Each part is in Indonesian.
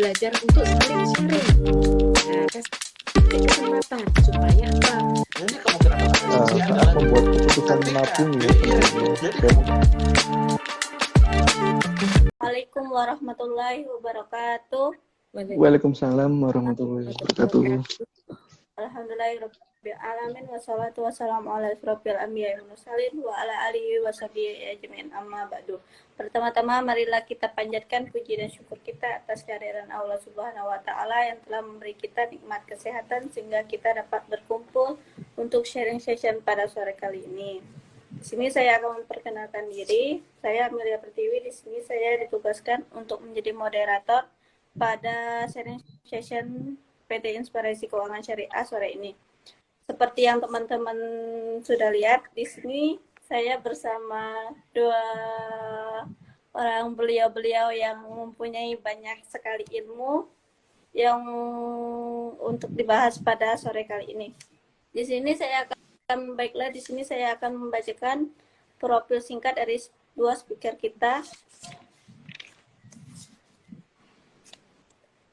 belajar untuk saling sharing. Nah, kasih kesempatan supaya apa? Jadi kemungkinan sih adalah membuat keputusan menabung ya tentunya. Dan Assalamualaikum warahmatullahi wabarakatuh. Waalaikumsalam warahmatullahi wabarakatuh. Alhamdulillahirabbil alamin wassalatu wassalamu ala asyrofil anbiya'i wal mursalin wa ala alihi washabihi ajmain amma ba'du. Pertama-tama marilah kita panjatkan puji dan syukur kita atas kehadiran Allah Subhanahu wa taala yang telah memberi kita nikmat kesehatan sehingga kita dapat berkumpul untuk sharing session pada sore kali ini. Di sini saya akan memperkenalkan diri. Saya Amelia Pertiwi. Di sini saya ditugaskan untuk menjadi moderator pada sharing session PT Inspirasi Keuangan Syariah sore ini. Seperti yang teman-teman sudah lihat, di sini saya bersama dua orang beliau-beliau yang mempunyai banyak sekali ilmu yang untuk dibahas pada sore kali ini. Di sini saya akan membacakan profil singkat dari dua speaker kita.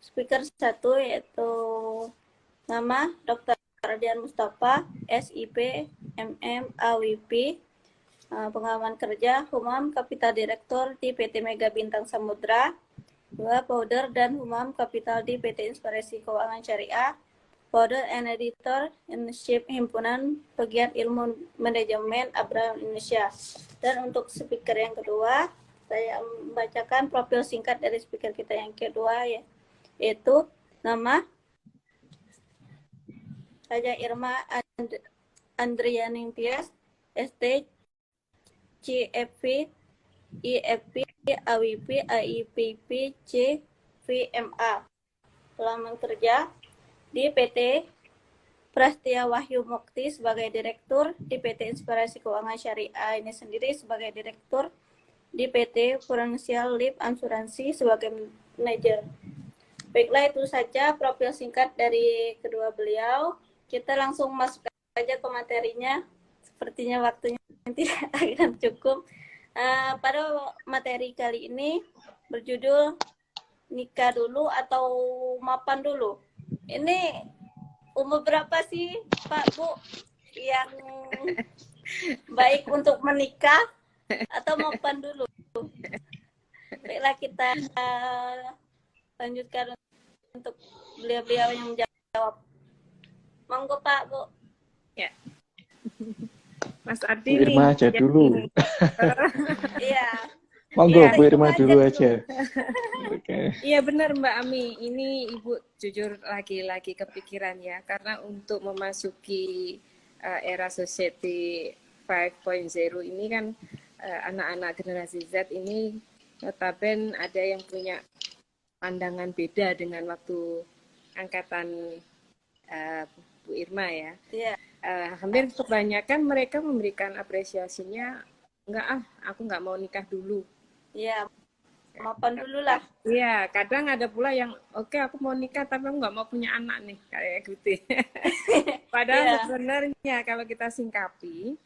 Speaker satu yaitu nama Dr. Ardian Mustafa, SIP, MM, AWP, pengalaman kerja, Humam, Kapital Direktur di PT Mega Bintang Samudra, dua Founder dan Humam Kapital di PT Inspirasi Keuangan Syariah, Founder and Editor in Chief Himpunan Pegiat Ilmu Manajemen Abraham Indonesia. Dan untuk speaker yang kedua, saya membacakan profil singkat dari speaker kita yang kedua yaitu nama Raja Irma Andrianing Tias, ST, CFP, IFP, AWP, AIPP, CVMA. Pengalaman kerja di PT Prastia Wahyu Mukti sebagai Direktur, di PT Inspirasi Keuangan Syariah ini sendiri sebagai Direktur, di PT Financial Life Asuransi sebagai Manajer. Baiklah, itu saja profil singkat dari kedua beliau. Kita langsung masuk saja ke materinya. Sepertinya waktunya tidak akan cukup. Pada materi kali ini berjudul nikah dulu atau mapan dulu. Ini umur berapa sih Pak Bu yang baik untuk menikah atau mapan dulu? Baiklah, kita lanjutkan untuk beliau-beliau yang menjawab. Monggo Pak Bu. Ya. Mas Ardi Bu Irma aja dulu. Iya. Monggo Ya, Bu Irma dulu aja. Oke. Iya benar Mbak Ami, ini Ibu jujur lagi kepikiran ya, karena untuk memasuki era society 5.0 ini kan anak-anak generasi Z ini notabene ada yang punya pandangan beda dengan waktu angkatan Bu Irma ya. Iya. Hampir kebanyakan mereka memberikan apresiasinya, aku nggak mau nikah dulu. Iya. Mapan dulu lah. Iya, kadang ada pula yang oke, aku mau nikah tapi aku nggak mau punya anak nih, kayak gitu. Padahal sebenarnya kalau kita singkapi,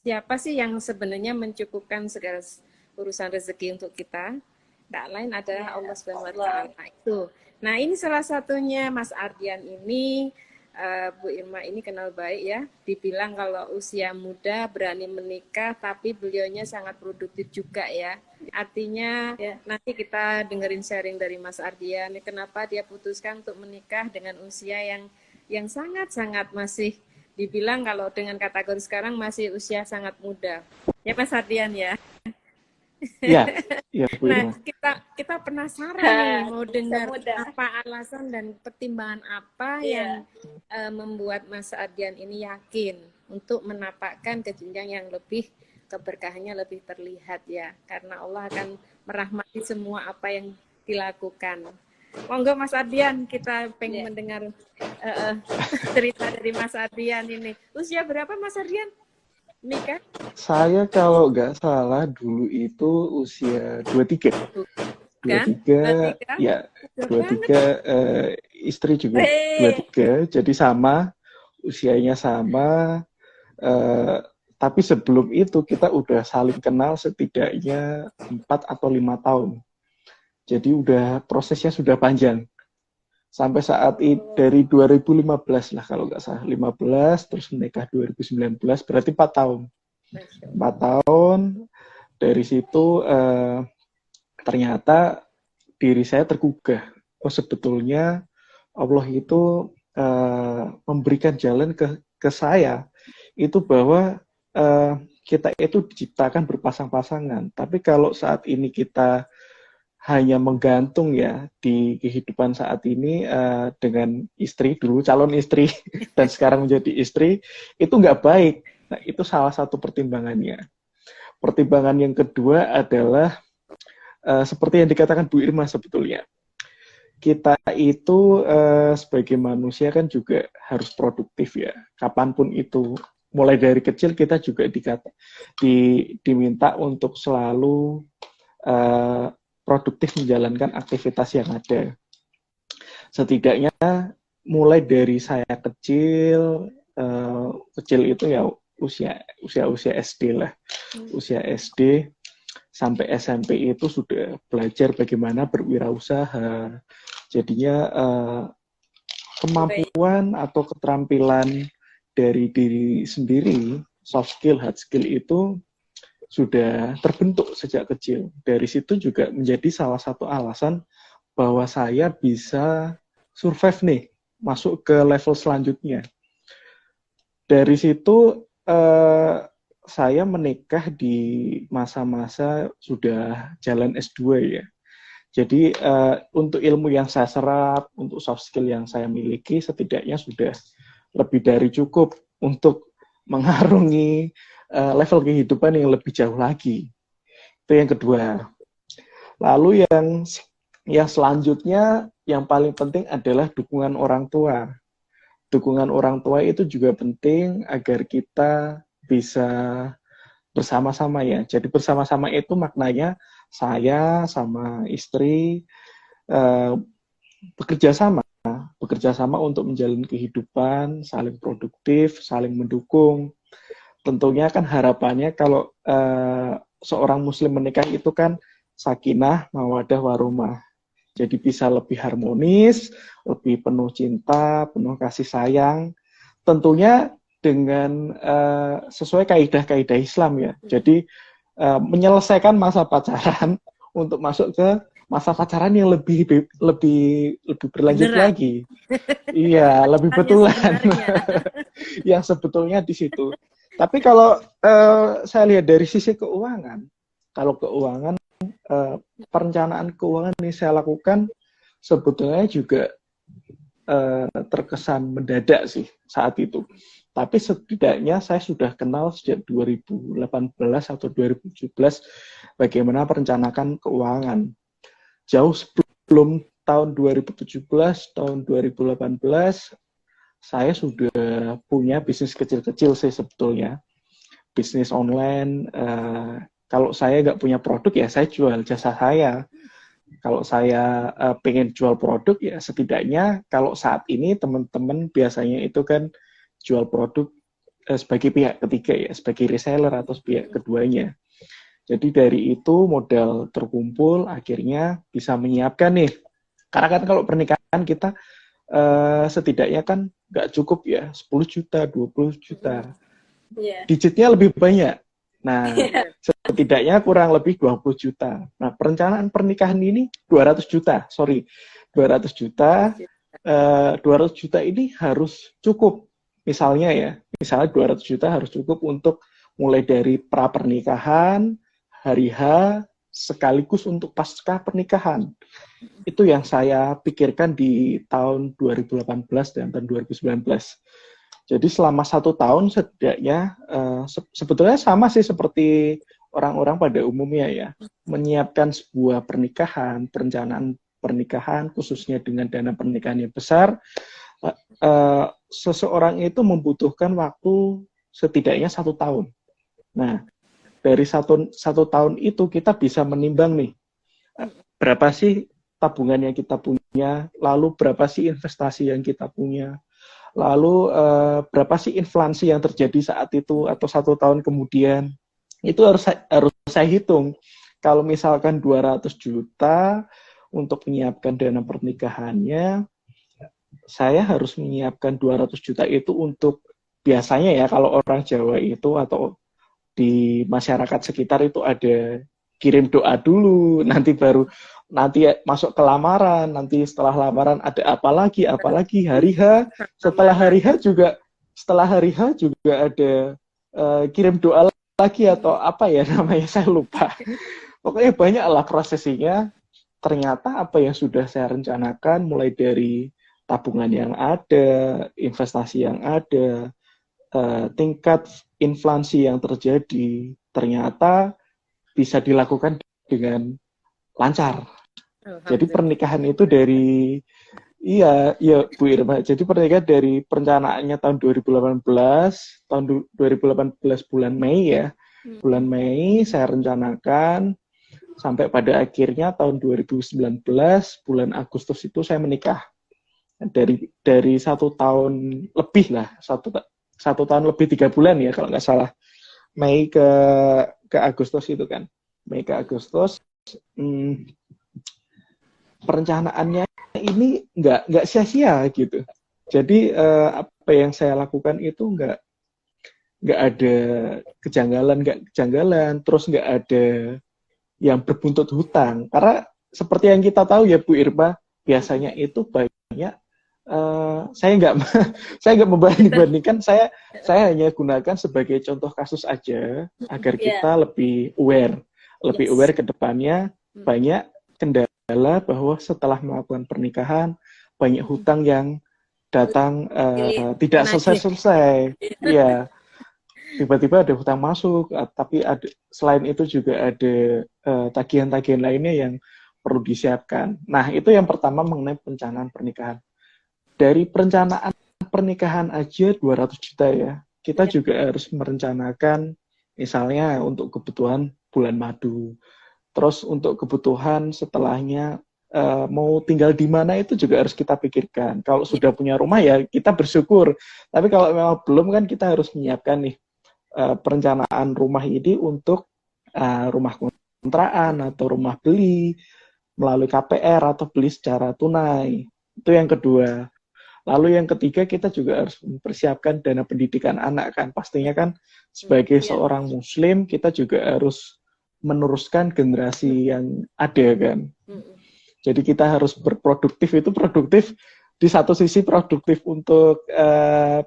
siapa sih yang sebenarnya mencukupkan segala urusan rezeki untuk kita? Tak lain adalah Allah SWT itu. Nah, ini salah satunya Mas Ardian ini, Bu Irma ini kenal baik ya. Dibilang kalau usia muda berani menikah, tapi beliaunya sangat produktif juga ya. Artinya nanti kita dengerin sharing dari Mas Ardian, kenapa dia putuskan untuk menikah dengan usia yang sangat-sangat masih dibilang kalau dengan kategori sekarang masih usia sangat muda. Ya Mas Ardian ya. Iya, Bu Irma. Nah, kita penasaran nih mau dengar apa alasan dan pertimbangan apa yang membuat Mas Ardian ini yakin untuk menapakkan ke jenjang yang lebih keberkahannya lebih terlihat ya, karena Allah akan merahmati semua apa yang dilakukan. Monggo Mas Ardian, kita pengen mendengar cerita dari Mas Ardian ini. Usia berapa Mas Ardian nikah? Saya kalau nggak salah dulu itu usia 23. 23, ya 23, istri juga 23, jadi sama, usianya sama, tapi sebelum itu kita udah saling kenal setidaknya 4 atau 5 tahun. Jadi prosesnya sudah panjang. Sampai saat ini dari 2015 lah kalau nggak salah, 15 terus menikah 2019 berarti 4 tahun. 4 tahun dari situ ternyata diri saya tergugah. Oh sebetulnya Allah itu memberikan jalan ke saya itu bahwa kita itu diciptakan berpasang-pasangan. Tapi kalau saat ini kita hanya menggantung ya di kehidupan saat ini dengan istri, dulu calon istri dan sekarang menjadi istri, itu nggak baik. Nah, itu salah satu pertimbangannya. Pertimbangan yang kedua adalah seperti yang dikatakan Bu Irma sebetulnya. Kita itu sebagai manusia kan juga harus produktif ya. Kapanpun itu. Mulai dari kecil kita juga diminta untuk selalu produktif menjalankan aktivitas yang ada. Setidaknya mulai dari saya kecil itu ya usia SD lah. Usia SD sampai SMP itu sudah belajar bagaimana berwirausaha. Jadinya kemampuan atau keterampilan dari diri sendiri, soft skill, hard skill itu sudah terbentuk sejak kecil. Dari situ juga menjadi salah satu alasan bahwa saya bisa survive nih, masuk ke level selanjutnya. Dari situ saya menikah di masa-masa sudah jalan S2 ya. Jadi untuk ilmu yang saya serap, untuk soft skill yang saya miliki, setidaknya sudah lebih dari cukup untuk mengarungi level kehidupan yang lebih jauh lagi. Itu yang kedua. Lalu yang selanjutnya, yang paling penting adalah dukungan orang tua. Dukungan orang tua itu juga penting agar kita bisa bersama-sama ya. Jadi bersama-sama itu maknanya saya sama istri bekerja sama untuk menjalin kehidupan, saling produktif, saling mendukung. Tentunya kan harapannya kalau seorang muslim menikah itu kan sakinah, mawadah, warahmah. Jadi bisa lebih harmonis, lebih penuh cinta, penuh kasih sayang. Tentunya dengan sesuai kaidah-kaidah Islam ya. Jadi menyelesaikan masa pacaran untuk masuk ke masa pacaran yang lebih berlanjut lagi. Iya, lebih betulan. Yang sebetulnya di situ. Tapi kalau saya lihat dari sisi keuangan, kalau keuangan, perencanaan keuangan yang saya lakukan sebetulnya juga terkesan mendadak sih saat itu. Tapi setidaknya saya sudah kenal sejak 2018 atau 2017 bagaimana merencanakan keuangan. Jauh sebelum tahun 2017, tahun 2018, saya sudah punya bisnis kecil-kecil sih sebetulnya. Bisnis online, kalau saya nggak punya produk ya saya jual jasa saya. Kalau saya pengen jual produk ya setidaknya kalau saat ini teman-teman biasanya itu kan jual produk sebagai pihak ketiga ya, sebagai reseller atau pihak keduanya. Jadi dari itu modal terkumpul akhirnya bisa menyiapkan nih. Karena kan kalau pernikahan kita setidaknya kan nggak cukup ya, 10 juta, 20 juta. Digitnya lebih banyak. Nah, setidaknya kurang lebih 20 juta. Nah, perencanaan pernikahan ini 200 juta, 200 juta. 200 juta ini harus cukup. Misalnya 200 juta harus cukup untuk mulai dari pra pernikahan, hari H, sekaligus untuk pasca pernikahan. Itu yang saya pikirkan di tahun 2018 dan tahun 2019. Jadi selama 1 tahun setidaknya, sebetulnya sama sih seperti orang-orang pada umumnya ya, menyiapkan sebuah pernikahan, perencanaan pernikahan, khususnya dengan dana pernikahan yang besar, seseorang itu membutuhkan waktu setidaknya 1 tahun. Nah, dari satu tahun itu kita bisa menimbang nih, berapa sih tabungan yang kita punya, lalu berapa sih investasi yang kita punya, lalu berapa sih inflasi yang terjadi saat itu atau 1 tahun kemudian. Itu harus saya hitung. Kalau misalkan 200 juta untuk menyiapkan dana pernikahannya, saya harus menyiapkan 200 juta itu untuk, biasanya ya kalau orang Jawa itu atau di masyarakat sekitar itu ada kirim doa dulu, nanti baru nanti masuk ke lamaran, nanti setelah lamaran ada apalagi hari H, setelah hari H juga ada kirim doa lagi atau apa ya namanya, saya lupa. Pokoknya banyak lah prosesinya. Ternyata apa yang sudah saya rencanakan, mulai dari tabungan yang ada, investasi yang ada, tingkat inflasi yang terjadi, ternyata bisa dilakukan dengan lancar. Jadi pernikahan itu dari, iya Bu Irma, jadi pernikahan dari perencanaannya tahun 2018 bulan Mei ya. Bulan Mei saya rencanakan sampai pada akhirnya tahun 2019 bulan Agustus itu saya menikah. Dari 1 tahun lebih lah, satu tahun lebih 3 bulan ya kalau nggak salah. Mei ke Agustus itu kan. Mei ke Agustus. Perencanaannya ini nggak sia-sia gitu. Jadi apa yang saya lakukan itu nggak ada kejanggalan, terus nggak ada yang berbuntut hutang. Karena seperti yang kita tahu ya Bu Irma, biasanya itu banyak saya nggak membanding-bandingkan, saya hanya gunakan sebagai contoh kasus aja agar kita lebih aware ke depannya. Banyak kendala bahwa setelah melakukan pernikahan banyak hutang yang datang tidak selesai. Iya. Tiba-tiba ada hutang masuk, tapi selain itu juga ada tagihan-tagihan lainnya yang perlu disiapkan. Nah, itu yang pertama mengenai perencanaan pernikahan. Dari perencanaan pernikahan aja 200 juta ya. Kita juga harus merencanakan misalnya untuk kebutuhan bulan madu. Terus untuk kebutuhan setelahnya mau tinggal di mana itu juga harus kita pikirkan. Kalau sudah punya rumah ya kita bersyukur. Tapi kalau memang belum kan kita harus menyiapkan nih perencanaan rumah ini untuk rumah kontrakan atau rumah beli melalui KPR atau beli secara tunai. Itu yang kedua. Lalu yang ketiga, kita juga harus mempersiapkan dana pendidikan anak kan. Pastinya kan sebagai seorang muslim, kita juga harus meneruskan generasi yang ada kan. Jadi kita harus berproduktif, itu produktif di satu sisi produktif untuk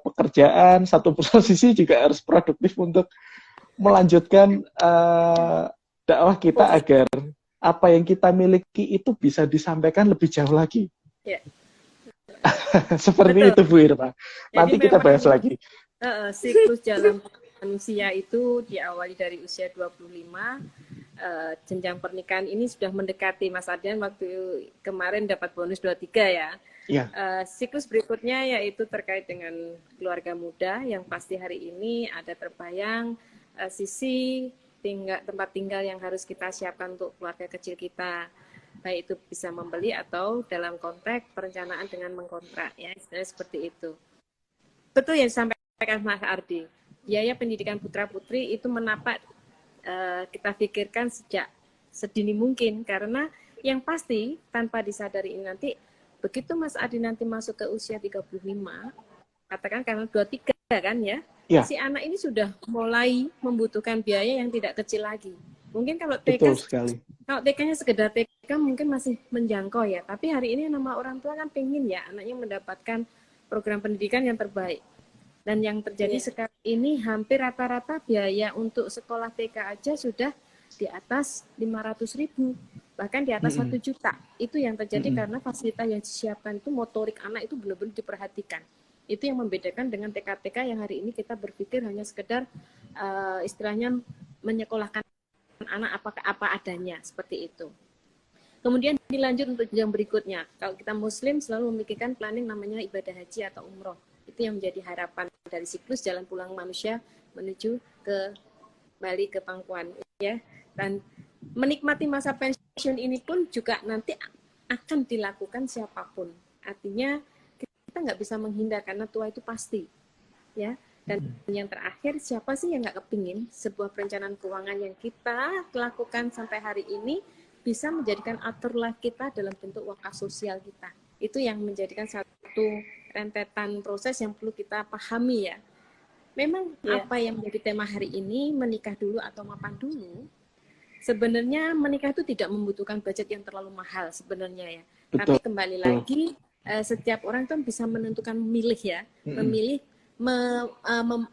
pekerjaan, satu sisi juga harus produktif untuk melanjutkan dakwah kita agar apa yang kita miliki itu bisa disampaikan lebih jauh lagi. Seperti itu Bu Irma. Nanti kita bahas lagi. Siklus jalan manusia itu diawali dari usia 25. Jenjang pernikahan ini sudah mendekati, Mas Ardian waktu kemarin dapat bonus 23 ya. Siklus berikutnya yaitu terkait dengan keluarga muda yang pasti hari ini ada terbayang sisi tempat tinggal yang harus kita siapkan untuk keluarga kecil kita. Baik itu bisa membeli atau dalam konteks perencanaan dengan mengkontrak ya, istilahnya seperti itu. Betul yang disampaikan Mas Ardi, biaya pendidikan putra-putri itu menapak kita pikirkan sejak sedini mungkin, karena yang pasti tanpa disadari ini nanti begitu Mas Ardi nanti masuk ke usia 35, katakan karena 23 kan ya, si anak ini sudah mulai membutuhkan biaya yang tidak kecil lagi. Mungkin kalau TK-nya sekedar TK mungkin masih menjangkau ya. Tapi hari ini nama orang tua kan pengen ya anaknya mendapatkan program pendidikan yang terbaik. Dan yang terjadi sekarang ini hampir rata-rata biaya untuk sekolah TK aja sudah di atas 500.000, bahkan di atas 1 juta. Itu yang terjadi karena fasilitas yang disiapkan itu motorik anak itu benar-benar diperhatikan. Itu yang membedakan dengan TK-TK yang hari ini kita berpikir hanya sekedar istilahnya menyekolahkan anak apa adanya, seperti itu. Kemudian dilanjut untuk jenjang berikutnya. Kalau kita muslim selalu memikirkan planning namanya ibadah haji atau umroh. Itu yang menjadi harapan dari siklus jalan pulang manusia menuju ke Bali, ke pangkuan ya. Dan menikmati masa pensiun ini pun juga nanti akan dilakukan siapapun. Artinya kita nggak bisa menghindar karena tua itu pasti ya. Dan yang terakhir, siapa sih yang nggak kepingin sebuah perencanaan keuangan yang kita lakukan sampai hari ini bisa menjadikan atur life kita dalam bentuk wakaf sosial kita. Itu yang menjadikan satu rentetan proses yang perlu kita pahami ya. Memang apa yang menjadi tema hari ini, menikah dulu atau mapan dulu, sebenarnya menikah itu tidak membutuhkan budget yang terlalu mahal sebenarnya ya. Betul. Tapi kembali lagi, setiap orang kan bisa menentukan memilih ya, memilih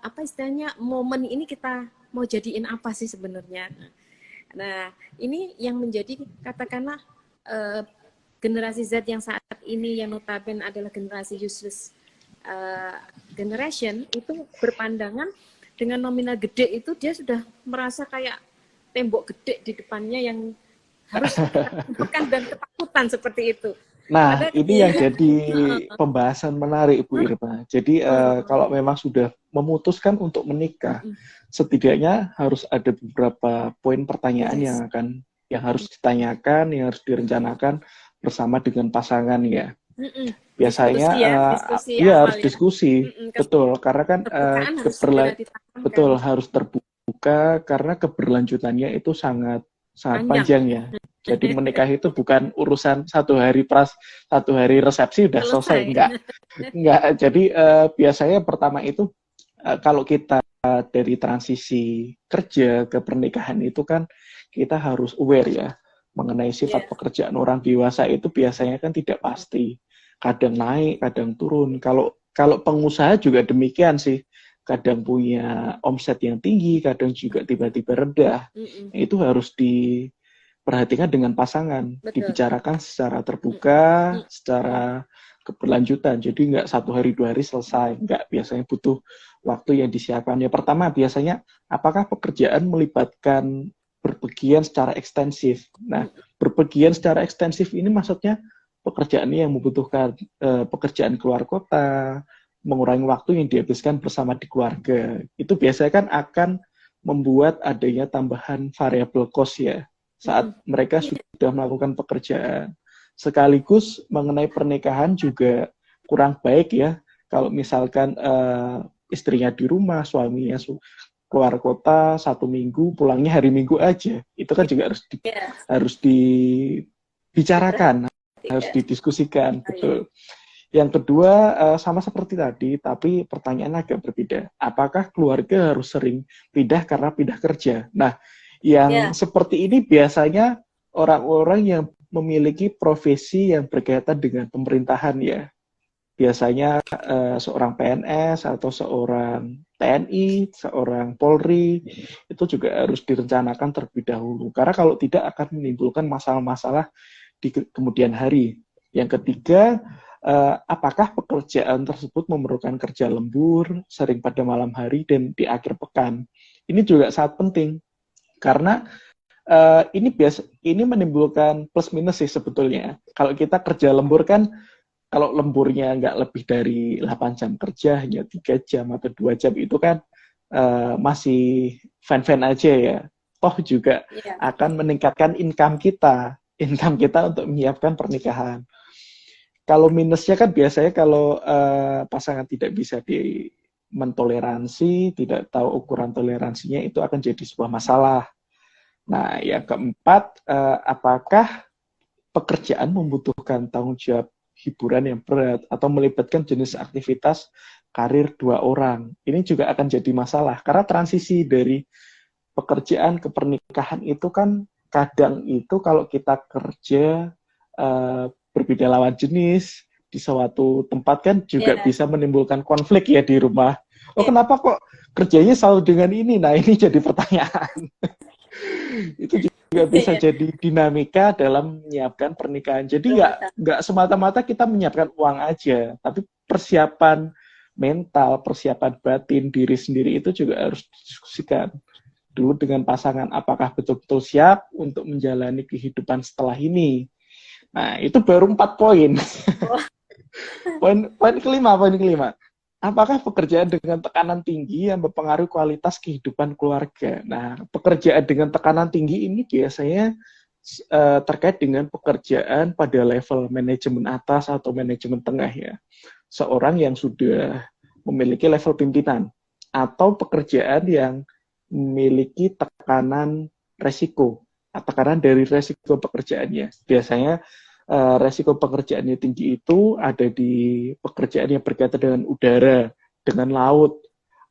apa istilahnya, momen ini kita mau jadiin apa sih sebenarnya. Nah, ini yang menjadi katakanlah generasi Z yang saat ini yang notabene adalah generasi useless generation, itu berpandangan dengan nominal gede itu dia sudah merasa kayak tembok gede di depannya yang harus ditakutan dan ketakutan seperti itu. Nah, ini yang jadi pembahasan menarik, Bu Irma. Jadi kalau memang sudah memutuskan untuk menikah, setidaknya harus ada beberapa poin pertanyaan yang harus ditanyakan, yang harus direncanakan bersama dengan pasangan ya. Biasanya harus diskusi, betul, karena kan harus terbuka karena keberlanjutannya itu sangat panjang ya. Jadi menikah itu bukan urusan satu hari resepsi udah selesai, enggak. Jadi biasanya pertama itu kalau kita dari transisi kerja ke pernikahan itu kan kita harus aware ya mengenai sifat pekerjaan orang dewasa itu biasanya kan tidak pasti. Kadang naik, kadang turun. Kalau pengusaha juga demikian sih. Kadang punya omset yang tinggi, kadang juga tiba-tiba rendah. Itu harus diperhatikan dengan pasangan. Dibicarakan secara terbuka, secara keberlanjutan. Jadi nggak 1 hari 2 hari selesai. Nggak, biasanya butuh waktu yang disiapkan. Yang pertama biasanya, apakah pekerjaan melibatkan berpergian secara ekstensif? Nah, berpergian secara ekstensif ini maksudnya pekerjaan yang membutuhkan pekerjaan keluar kota, mengurangi waktu yang dihabiskan bersama di keluarga. Itu biasanya kan akan membuat adanya tambahan variable cost ya, saat mereka sudah melakukan pekerjaan. Sekaligus mengenai pernikahan juga kurang baik ya, kalau misalkan istrinya di rumah, suaminya keluar kota 1 minggu, pulangnya hari Minggu aja. Itu kan juga harus dibicarakan, harus didiskusikan, betul. Yang kedua, sama seperti tadi, tapi pertanyaannya agak berbeda. Apakah keluarga harus sering pindah karena pindah kerja? Nah, yang seperti ini biasanya orang-orang yang memiliki profesi yang berkaitan dengan pemerintahan ya. Biasanya seorang PNS atau seorang TNI, seorang Polri, itu juga harus direncanakan terlebih dahulu. Karena kalau tidak akan menimbulkan masalah-masalah di kemudian hari. Yang ketiga, apakah pekerjaan tersebut memerlukan kerja lembur, sering pada malam hari, dan di akhir pekan. Ini juga sangat penting, karena ini menimbulkan plus minus sih sebetulnya. Kalau kita kerja lembur kan, kalau lemburnya nggak lebih dari 8 jam kerja, hanya 3 jam atau 2 jam, itu kan masih fan-fan aja ya. Toh juga akan meningkatkan income kita untuk menyiapkan pernikahan. Kalau minusnya kan biasanya kalau pasangan tidak bisa mentoleransi, tidak tahu ukuran toleransinya, itu akan jadi sebuah masalah. Nah, yang keempat, apakah pekerjaan membutuhkan tanggung jawab hiburan yang berat atau melibatkan jenis aktivitas karir 2 orang? Ini juga akan jadi masalah, karena transisi dari pekerjaan ke pernikahan itu kan kadang itu kalau kita kerja berbeda lawan jenis di suatu tempat kan juga bisa menimbulkan konflik ya di rumah. Oh, kenapa kok kerjanya selalu dengan ini? Nah, ini jadi pertanyaan. Itu juga bisa jadi dinamika dalam menyiapkan pernikahan. Jadi nggak semata-mata kita menyiapkan uang aja, tapi persiapan mental, persiapan batin diri sendiri itu juga harus didiskusikan dulu dengan pasangan. Apakah betul-betul siap untuk menjalani kehidupan setelah ini? Nah, itu baru 4 poin. Poin kelima. Apakah pekerjaan dengan tekanan tinggi yang mempengaruhi kualitas kehidupan keluarga? Nah, pekerjaan dengan tekanan tinggi ini biasanya terkait dengan pekerjaan pada level manajemen atas atau manajemen tengah ya. Seorang yang sudah memiliki level pimpinan atau pekerjaan yang memiliki tekanan resiko. tekanan dari resiko pekerjaannya. Biasanya resiko pekerjaannya tinggi itu ada di pekerjaan yang berkaitan dengan udara, dengan laut,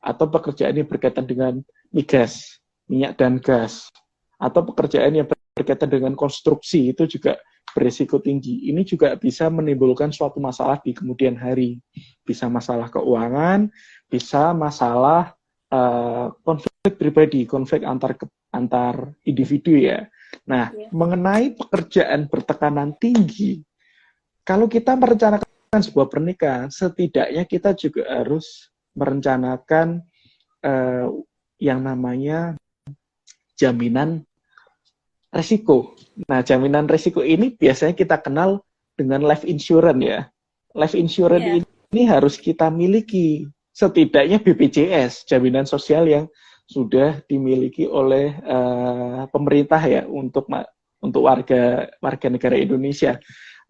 atau pekerjaan yang berkaitan dengan migas, minyak dan gas, atau pekerjaan yang berkaitan dengan konstruksi itu juga berisiko tinggi. Ini juga bisa menimbulkan suatu masalah di kemudian hari. Bisa masalah keuangan, bisa masalah konflik pribadi, konflik antar individu ya. Nah, mengenai pekerjaan bertekanan tinggi, kalau kita merencanakan sebuah pernikahan, setidaknya kita juga harus merencanakan yang namanya jaminan resiko. Nah, jaminan resiko ini biasanya kita kenal dengan life insurance ya. Life insurance ini harus kita miliki. Setidaknya BPJS, jaminan sosial yang sudah dimiliki oleh pemerintah ya untuk warga negara Indonesia.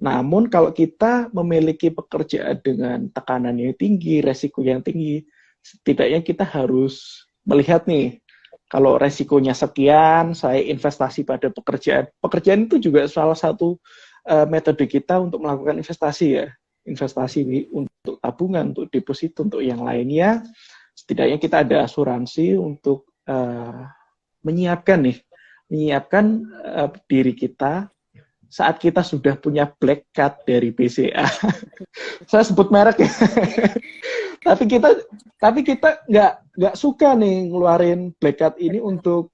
Namun kalau kita memiliki pekerjaan dengan tekanan yang tinggi, resiko yang tinggi, setidaknya kita harus melihat nih, kalau resikonya sekian, saya investasi pada pekerjaan. Pekerjaan itu juga salah satu metode kita untuk melakukan investasi ya. Investasi untuk tabungan, untuk deposito, untuk yang lainnya. Setidaknya kita ada asuransi untuk menyiapkan diri kita saat kita sudah punya black card dari BCA. Saya sebut merek ya. tapi kita nggak suka nih ngeluarin black card ini untuk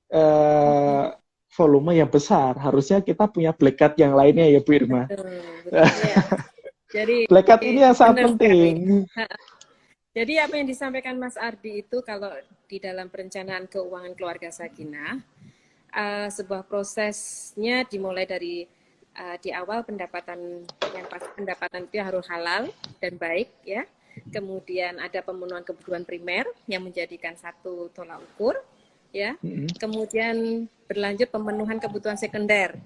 volume yang besar. Harusnya kita punya black card yang lainnya ya Bu Irma. Betul, ya. Jadi Black card ini yang sangat penting. Jadi apa yang disampaikan Mas Ardi itu kalau di dalam perencanaan keuangan keluarga Sakinah, sebuah prosesnya dimulai dari di awal pendapatan itu harus halal dan baik ya. Kemudian ada pemenuhan kebutuhan primer yang menjadikan satu tolak ukur ya. Kemudian berlanjut pemenuhan kebutuhan sekunder.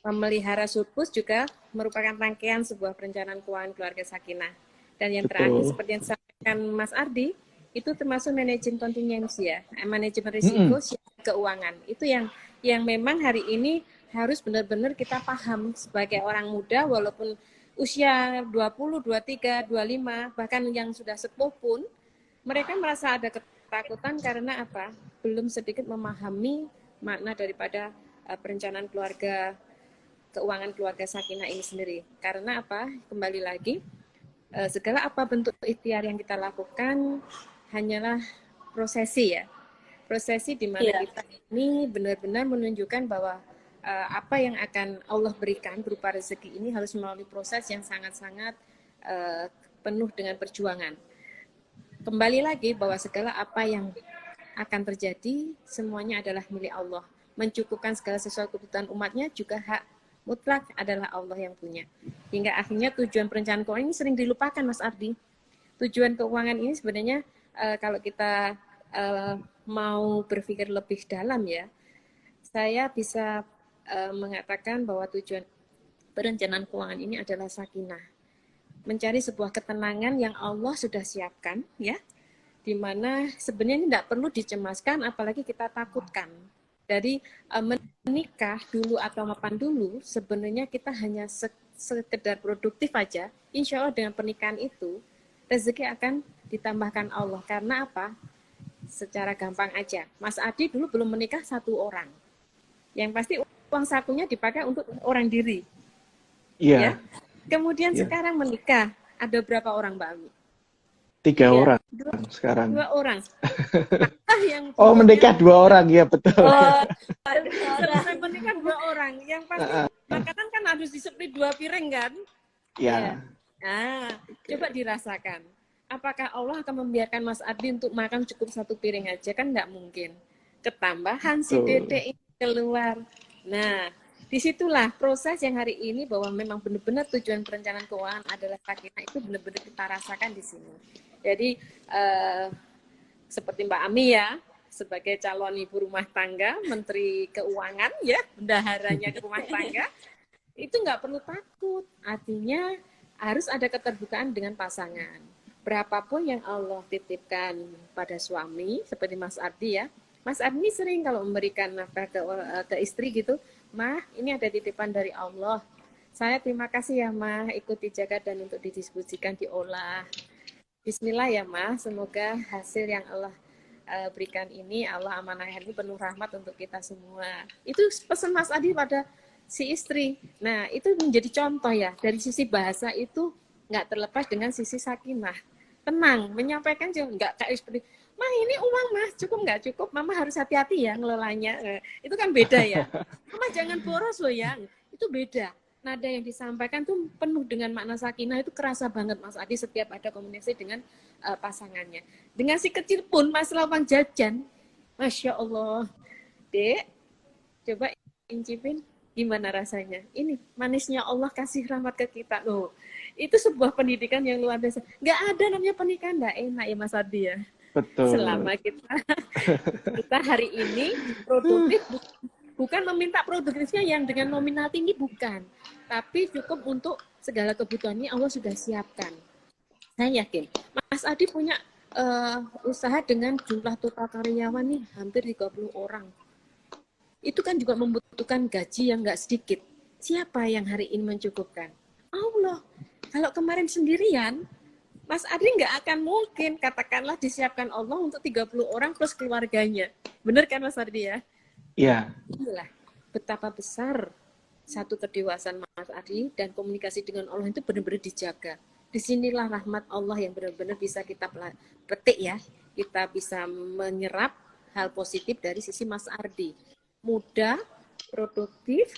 Memelihara surplus juga merupakan rangkaian sebuah perencanaan keuangan keluarga Sakinah. Dan yang terakhir seperti yang disampaikan Mas Ardi, itu termasuk manajemen kontingensi ya, manajemen risiko keuangan. Itu yang memang hari ini harus benar-benar kita paham sebagai orang muda, walaupun usia 20, 23, 25, bahkan yang sudah sepuh pun, mereka merasa ada ketakutan karena apa? Belum sedikit memahami makna daripada perencanaan keuangan keluarga Sakinah ini sendiri. Karena apa? Kembali lagi, segala apa bentuk ikhtiar yang kita lakukan hanyalah prosesi ya. Prosesi di mana kita ini benar-benar menunjukkan bahwa apa yang akan Allah berikan berupa rezeki ini harus melalui proses yang sangat-sangat penuh dengan perjuangan. Kembali lagi bahwa segala apa yang akan terjadi semuanya adalah milik Allah. Mencukupkan segala sesuatu kebutuhan umatnya juga hak mutlak adalah Allah yang punya. Hingga akhirnya tujuan perencanaan keuangan ini sering dilupakan, Mas Ardi. Tujuan keuangan ini sebenarnya kalau kita mau berpikir lebih dalam ya, saya bisa mengatakan bahwa tujuan perencanaan keuangan ini adalah sakinah. Mencari sebuah ketenangan yang Allah sudah siapkan, ya, di mana sebenarnya tidak perlu dicemaskan, apalagi kita takutkan. Dari menikah dulu atau mapan dulu, sebenarnya kita hanya sekedar produktif aja. Insya Allah dengan pernikahan itu, rezeki akan ditambahkan Allah. Karena apa? Secara gampang aja. Mas Adi dulu belum menikah 1 orang. Yang pasti uang sakunya dipakai untuk orang diri. Iya. Ya? Kemudian sekarang menikah, ada berapa orang Mbak Ami? 3 orang sekarang. 2 orang. Yang menikah 2 orang, ya betul. Selesai menikah 2 orang. Yang pasti makanan kan harus diseplit 2 piring kan? Ya. Nah, coba dirasakan. Apakah Allah akan membiarkan Mas Ardi untuk makan cukup 1 piring aja? Kan nggak mungkin. Ketambahan si Dede ini keluar. Nah, disitulah proses yang hari ini bahwa memang benar-benar tujuan perencanaan keuangan adalah sakinah itu benar-benar kita rasakan di sini. Jadi seperti Mbak Ami ya, sebagai calon ibu rumah tangga, menteri keuangan ya, bendaharanya ke rumah tangga, itu nggak perlu takut. Artinya harus ada keterbukaan dengan pasangan. Berapapun yang Allah titipkan pada suami, seperti Mas Ardi ya, Mas Arni sering kalau memberikan nafkah ke istri gitu, Mah, ini ada titipan dari Allah. Saya terima kasih ya, Mah, ikut dijaga dan untuk didiskusikan, diolah. Bismillah ya, Mah, semoga hasil yang Allah berikan ini, Allah amanahkan ini penuh rahmat untuk kita semua. Itu pesan Mas Adi pada si istri. Nah, itu menjadi contoh ya, dari sisi bahasa itu nggak terlepas dengan sisi sakinah. Tenang, menyampaikan juga nggak kayak seperti, Mah ini uang Mas, cukup nggak cukup, Mama harus hati-hati ya ngelolanya. Itu kan beda ya. Mama jangan boros loh ya, itu beda. Nada yang disampaikan tuh penuh dengan makna sakinah, itu kerasa banget Mas Adi setiap ada komunikasi dengan pasangannya. Dengan si kecil pun masalah uang jajan, Masya Allah. Dek, coba incipin gimana rasanya. Ini manisnya Allah kasih rahmat ke kita. Loh, itu sebuah pendidikan yang luar biasa. Nggak ada namanya pernikahan nggak enak ya Mas Adi ya. Betul. Selama kita hari ini produktif, bukan meminta produktifnya yang dengan nominal tinggi, bukan. Tapi cukup untuk segala kebutuhannya Allah sudah siapkan. Saya yakin. Mas Adi punya usaha dengan jumlah total karyawan nih hampir 30 orang. Itu kan juga membutuhkan gaji yang nggak sedikit. Siapa yang hari ini mencukupkan? Allah. Kalau kemarin sendirian, Mas Adi nggak akan mungkin, katakanlah disiapkan Allah untuk 30 orang plus keluarganya. Benar kan Mas Adi ya? Iya. Inilah betapa besar satu kedewasaan Mas Adi dan komunikasi dengan Allah itu benar-benar dijaga. Disinilah rahmat Allah yang benar-benar bisa kita petik ya. Kita bisa menyerap hal positif dari sisi Mas Ardi. Muda, produktif,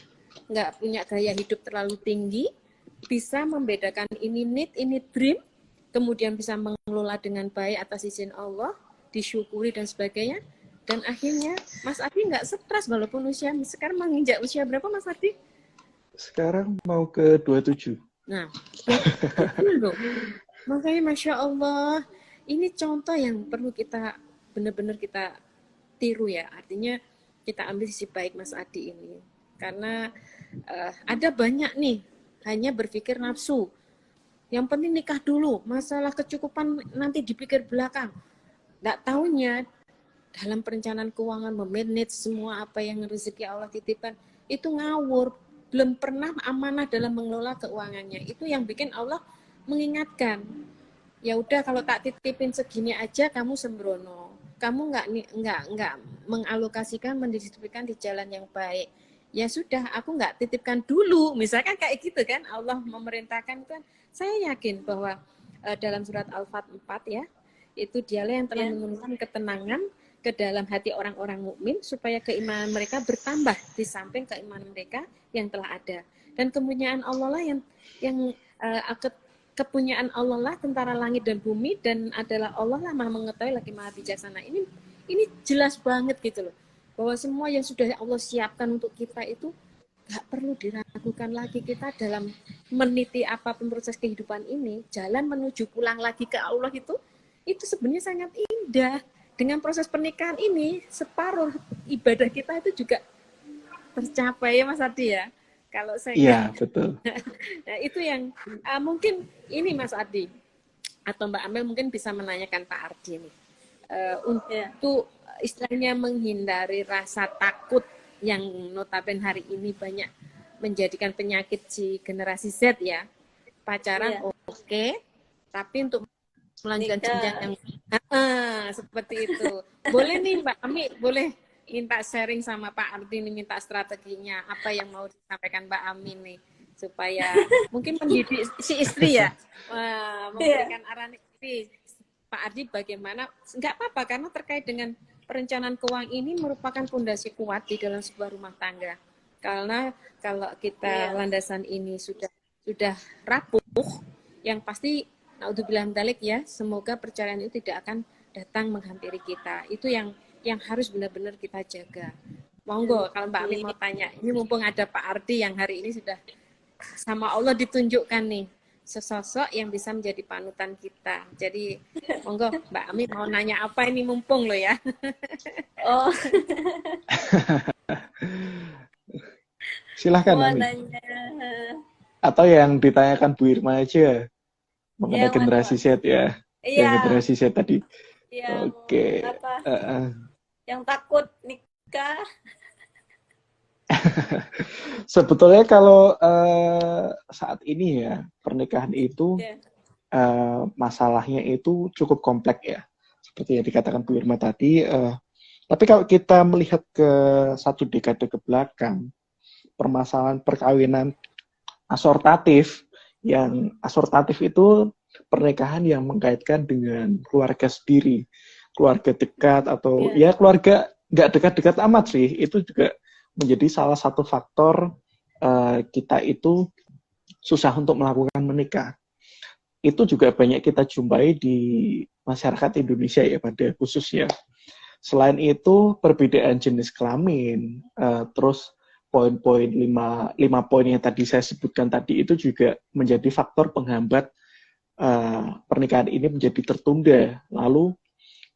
nggak punya gaya hidup terlalu tinggi, bisa membedakan ini need, ini dream, kemudian bisa mengelola dengan baik atas izin Allah, disyukuri dan sebagainya. Dan akhirnya Mas Ardi nggak stres walaupun usia sekarang menginjak usia berapa Mas Ardi? Sekarang mau ke 27. Nah, loh. Makanya Masya Allah, ini contoh yang perlu kita benar-benar kita tiru ya. Artinya kita ambil sisi baik Mas Adi ini. Karena ada banyak nih, hanya berpikir nafsu. Yang penting nikah dulu, masalah kecukupan nanti dipikir belakang. Nggak taunya dalam perencanaan keuangan, memanage semua apa yang rezeki Allah titipkan, itu ngawur. Belum pernah amanah dalam mengelola keuangannya. Itu yang bikin Allah mengingatkan. Ya udah kalau tak titipin segini aja kamu sembrono. Kamu nggak mengalokasikan, mendistribusikan di jalan yang baik. Ya sudah, aku nggak titipkan dulu. Misalkan kayak gitu kan, Allah memerintahkan kan. Saya yakin bahwa dalam surat Al-Fat 4 ya, itu dialah yang telah menurunkan ketenangan ke dalam hati orang-orang mukmin supaya keimanan mereka bertambah di samping keimanan mereka yang telah ada. Dan kepunyaan Allah lah yang kepunyaan Allah lah tentara langit dan bumi, dan adalah Allah lah Maha mengetahui lagi Maha bijaksana. Ini jelas banget gitu loh. Bahwa semua yang sudah Allah siapkan untuk kita itu nggak perlu diragukan lagi. Kita dalam meniti apapun proses kehidupan ini, jalan menuju pulang lagi ke Allah itu sebenarnya sangat indah. Dengan proses pernikahan ini, separuh ibadah kita itu juga tercapai ya Mas Adi ya. Kalau saya Iya, betul. nah, itu yang mungkin ini Mas Adi atau Mbak Amel mungkin bisa menanyakan Pak Ardi nih. Untuk istilahnya menghindari rasa takut yang notabene hari ini banyak menjadikan penyakit si generasi Z ya. Pacaran oke, tapi untuk melanjutkan jenjang yang seperti itu. Boleh nih Mbak Ami, boleh minta sharing sama Pak Ardi nih, minta strateginya apa yang mau disampaikan Mbak Ami nih supaya mungkin mendidik si istri ya, memberikan arahan istri. Pak Ardi bagaimana? Nggak apa-apa karena terkait dengan perencanaan keuangan ini merupakan fondasi kuat di dalam sebuah rumah tangga. Karena kalau kita landasan ini sudah rapuh, yang pasti naudzubillah min dzalik ya, semoga perceraian itu tidak akan datang menghampiri kita. Itu yang harus benar-benar kita jaga. Monggo kalau Mbak Ami mau tanya, ini mumpung ada Pak Ardi yang hari ini sudah sama Allah ditunjukkan nih sesosok yang bisa menjadi panutan kita. Jadi monggo Mbak Ami mau nanya apa ini mumpung loh ya. Oh. Silahkan Ami. Atau yang ditanyakan Bu Irma aja. Mengenai generasi Z ya. Iya. Yang generasi Z tadi. Iya. Oke. yang takut nikah? Sebetulnya kalau saat ini ya, pernikahan itu Ya. masalahnya itu cukup kompleks ya. Seperti yang dikatakan Bu Irma tadi. Tapi kalau kita melihat ke satu dekade ke belakang, permasalahan perkawinan asortatif itu pernikahan yang mengkaitkan dengan keluarga sendiri, keluarga dekat atau Ya. ya keluarga nggak dekat-dekat amat sih, itu juga menjadi salah satu faktor kita itu susah untuk melakukan menikah. Itu juga banyak kita jumpai di masyarakat Indonesia ya pada khususnya. Selain itu perbedaan jenis kelamin, terus poin-poin 5 poin yang tadi saya sebutkan tadi itu juga menjadi faktor penghambat pernikahan ini menjadi tertunda. Lalu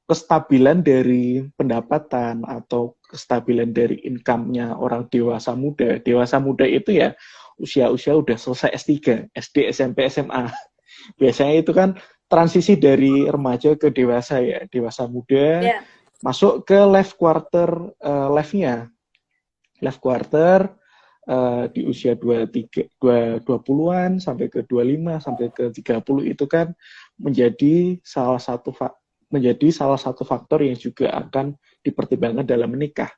kestabilan dari pendapatan atau kestabilan dari income-nya orang dewasa muda. Dewasa muda itu ya usia-usia udah selesai S3, SD, SMP, SMA. Biasanya itu kan transisi dari remaja ke dewasa ya, dewasa muda, Ya. masuk ke life quarter di usia 20-an sampai ke 25 sampai ke 30 itu kan menjadi salah satu faktor yang juga akan dipertimbangkan dalam menikah.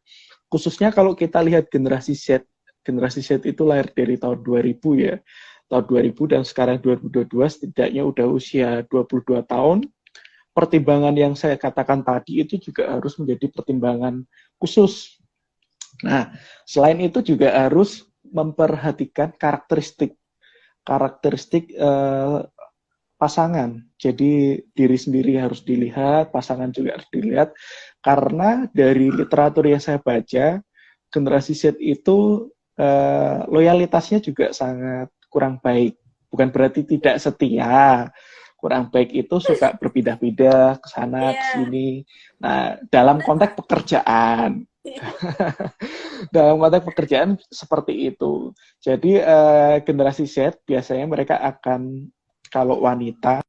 Khususnya kalau kita lihat generasi Z itu lahir dari tahun 2000 ya. Tahun 2000 dan sekarang 2022 setidaknya udah usia 22 tahun. Pertimbangan yang saya katakan tadi itu juga harus menjadi pertimbangan khusus. Nah, selain itu juga harus memperhatikan karakteristik pasangan. Jadi diri sendiri harus dilihat, pasangan juga harus dilihat. Karena dari literatur yang saya baca, generasi Z itu loyalitasnya juga sangat kurang baik. Bukan berarti tidak setia. Kurang baik itu suka berpindah-pindah ke sana, ke sini. Nah, dalam konteks pekerjaan. Dalam konteks pekerjaan seperti itu. Jadi generasi Z biasanya mereka akan, kalau wanita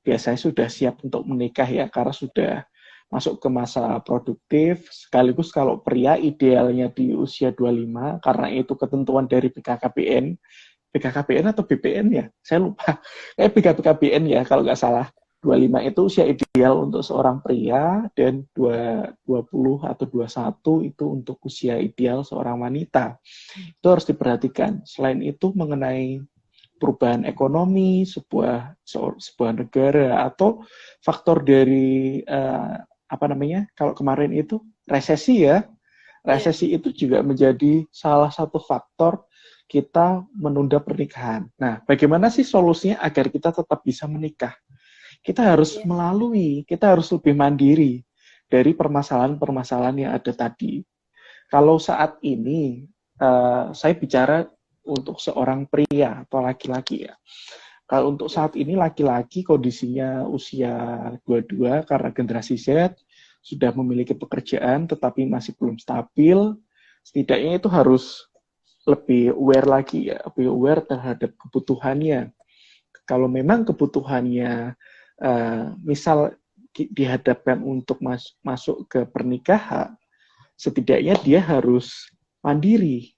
biasanya sudah siap untuk menikah ya, karena sudah masuk ke masa produktif. Sekaligus kalau pria idealnya di usia 25, karena itu ketentuan dari BKKBN atau BPN ya, saya lupa. BKKBN ya kalau nggak salah. 25 itu usia ideal untuk seorang pria dan 20 atau 21 itu untuk usia ideal seorang wanita. Itu harus diperhatikan. Selain itu mengenai perubahan ekonomi sebuah negara atau faktor dari kalau kemarin itu resesi ya. Resesi itu juga menjadi salah satu faktor kita menunda pernikahan. Nah, bagaimana sih solusinya agar kita tetap bisa menikah? Kita harus kita harus lebih mandiri dari permasalahan-permasalahan yang ada tadi. Kalau saat ini, saya bicara untuk seorang pria atau laki-laki ya. Kalau untuk saat ini laki-laki kondisinya usia 22 karena generasi Z, sudah memiliki pekerjaan tetapi masih belum stabil, setidaknya itu harus lebih aware lagi ya, lebih aware terhadap kebutuhannya. Kalau memang kebutuhannya misal dihadapkan untuk masuk ke pernikahan, setidaknya dia harus mandiri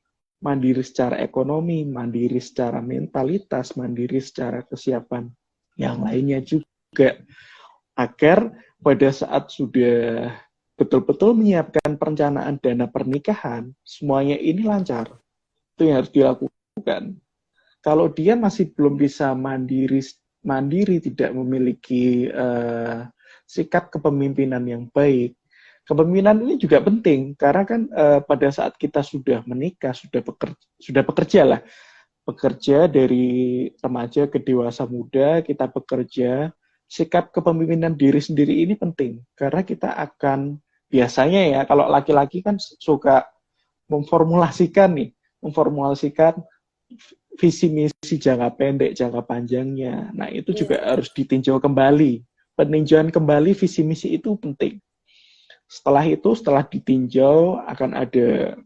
secara ekonomi, mandiri secara mentalitas, mandiri secara kesiapan yang lainnya juga, agar pada saat sudah betul-betul menyiapkan perencanaan dana pernikahan, semuanya ini lancar. Itu yang harus dilakukan. Kalau dia masih belum bisa mandiri, tidak memiliki sikap kepemimpinan yang baik. Kepemimpinan ini juga penting karena kan pada saat kita sudah menikah, sudah bekerja dari remaja ke dewasa muda, kita bekerja, sikap kepemimpinan diri sendiri ini penting karena kita akan biasanya ya kalau laki-laki kan suka memformulasikan visi misi jangka pendek, jangka panjangnya. Nah, itu juga harus ditinjau kembali. Peninjauan kembali visi misi itu penting. Setelah ditinjau akan ada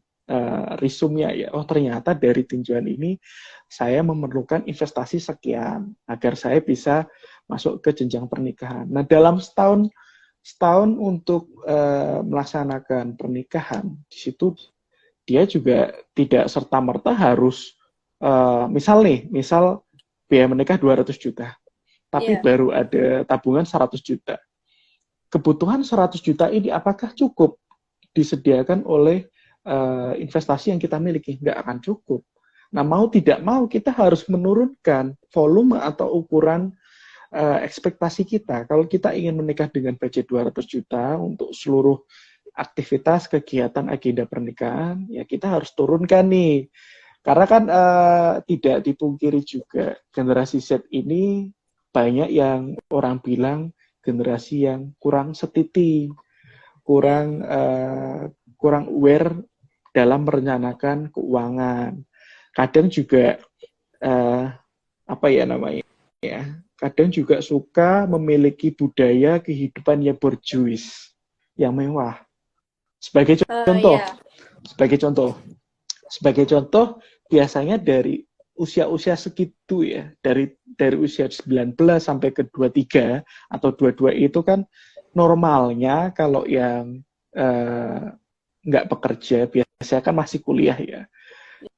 resume-nya ya. Oh, ternyata dari tinjauan ini saya memerlukan investasi sekian agar saya bisa masuk ke jenjang pernikahan. Nah, dalam setahun untuk melaksanakan pernikahan. Di situ dia juga tidak serta-merta harus misal biaya menikah 200 juta, tapi baru ada tabungan 100 juta. Kebutuhan 100 juta ini apakah cukup disediakan oleh investasi yang kita miliki? Nggak akan cukup. Nah, mau tidak mau kita harus menurunkan volume atau ukuran ekspektasi kita. Kalau kita ingin menikah dengan budget 200 juta untuk seluruh aktivitas, kegiatan, agenda pernikahan, ya kita harus turunkan nih. Karena kan tidak dipungkiri juga, generasi Z ini banyak yang orang bilang generasi yang kurang setiti, kurang aware dalam merencanakan keuangan. Kadang juga apa ya namanya ya, kadang juga suka memiliki budaya kehidupan yang borjuis, yang mewah. Sebagai contoh, biasanya dari usia-usia segitu ya, dari usia 19 sampai ke 23 atau 22 itu kan normalnya kalau yang nggak bekerja biasanya kan masih kuliah ya.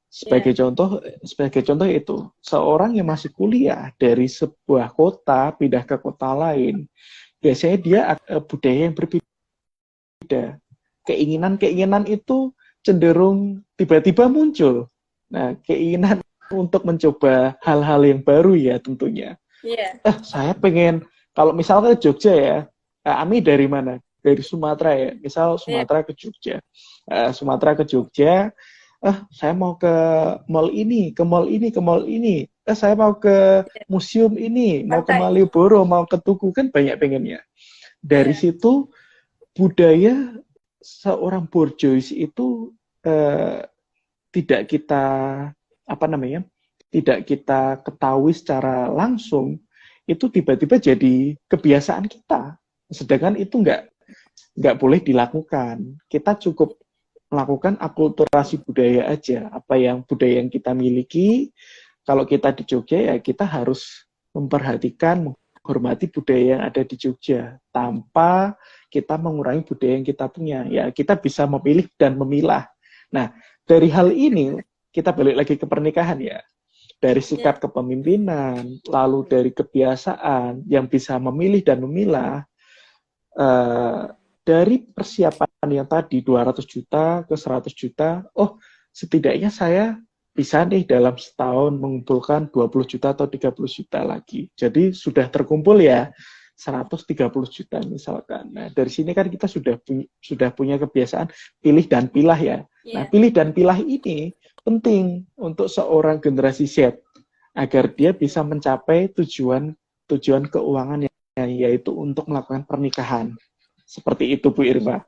Sebagai contoh itu seorang yang masih kuliah dari sebuah kota pindah ke kota lain, biasanya dia budaya yang berbeda. Keinginan itu cenderung tiba-tiba muncul. Nah, keinginan untuk mencoba hal-hal yang baru ya tentunya. Saya pengen, kalau misalnya ke Jogja ya, Ami dari mana? Dari Sumatera ya, misal Sumatera ke Jogja. Sumatera ke Jogja, saya mau ke mall ini, ke mall ini, ke mall ini. Saya mau ke museum ini, mau ke Malioboro, mau ke Tugu, kan banyak pengennya. Dari situ, budaya seorang borjuis itu tidak kita tidak kita ketahui secara langsung, itu tiba-tiba jadi kebiasaan kita. Sedangkan itu nggak boleh dilakukan. Kita cukup melakukan akulturasi budaya aja. Budaya yang kita miliki, kalau kita di Jogja ya kita harus memperhatikan, menghormati budaya yang ada di Jogja tanpa kita mengurangi budaya yang kita punya. Ya kita bisa memilih dan memilah. Nah, dari hal ini kita balik lagi ke pernikahan ya. Dari sikap kepemimpinan, lalu dari kebiasaan yang bisa memilih dan memilah, dari persiapan yang tadi 200 juta ke 100 juta, setidaknya saya bisa nih dalam setahun mengumpulkan 20 juta atau 30 juta lagi. Jadi sudah terkumpul ya 130 juta misalkan. Nah, dari sini kan kita sudah punya kebiasaan pilih dan pilah ya. Nah, pilih dan pilah ini penting untuk seorang generasi Z agar dia bisa mencapai tujuan keuangan yaitu untuk melakukan pernikahan. Seperti itu Bu Irma.